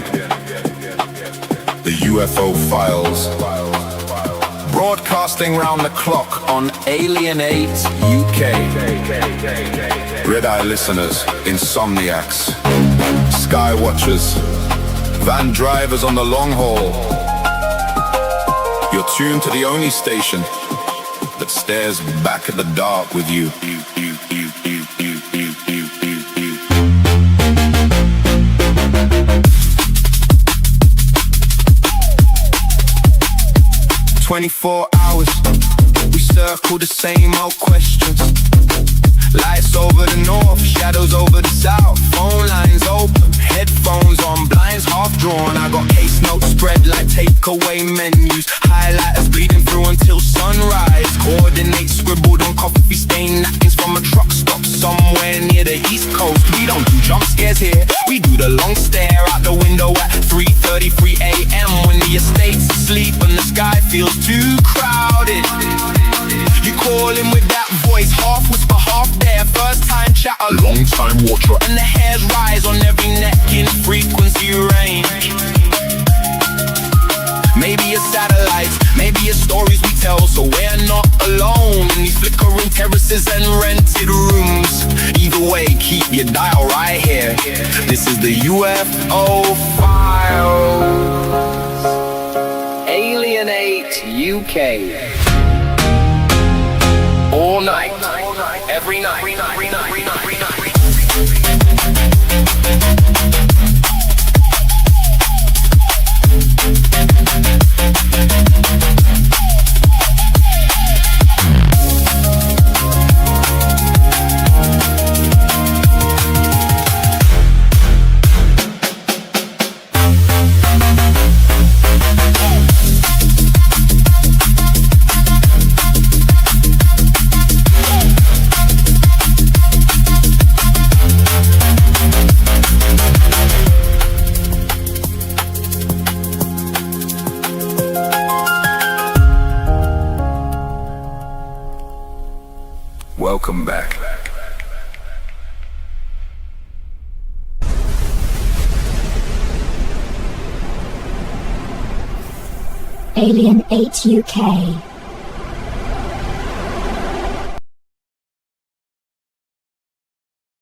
The UFO Files. Broadcasting round the clock on Alien 8 UK. Red-eye listeners, insomniacs, sky watchers, van drivers on the long haul. You're tuned to the only station that stares back at the dark with you. 24 hours, we circle the same old questions. Lights over the north, shadows over the south. Phone lines open, headphones on, blinds half drawn. I got case notes spread like takeaway menus. Highlighters bleeding through until sunrise. Coordinates scribbled on coffee stain napkins from a truck stop somewhere near the east coast. We don't do jump scares here, we do the long stare out the window at 3:33 a.m. when the estate's asleep and the sky feels too crowded. You call in with that voice, half whisper, half there. First time chatter, long time watcher, and the hairs rise on every neck in frequency range. Maybe it's satellites, maybe it's stories we tell, so we're not alone in these flickering terraces and rented rooms. Either way, keep your dial right here. This is the UFO Files. UK. All night, every night. Welcome back. Alien 8 UK.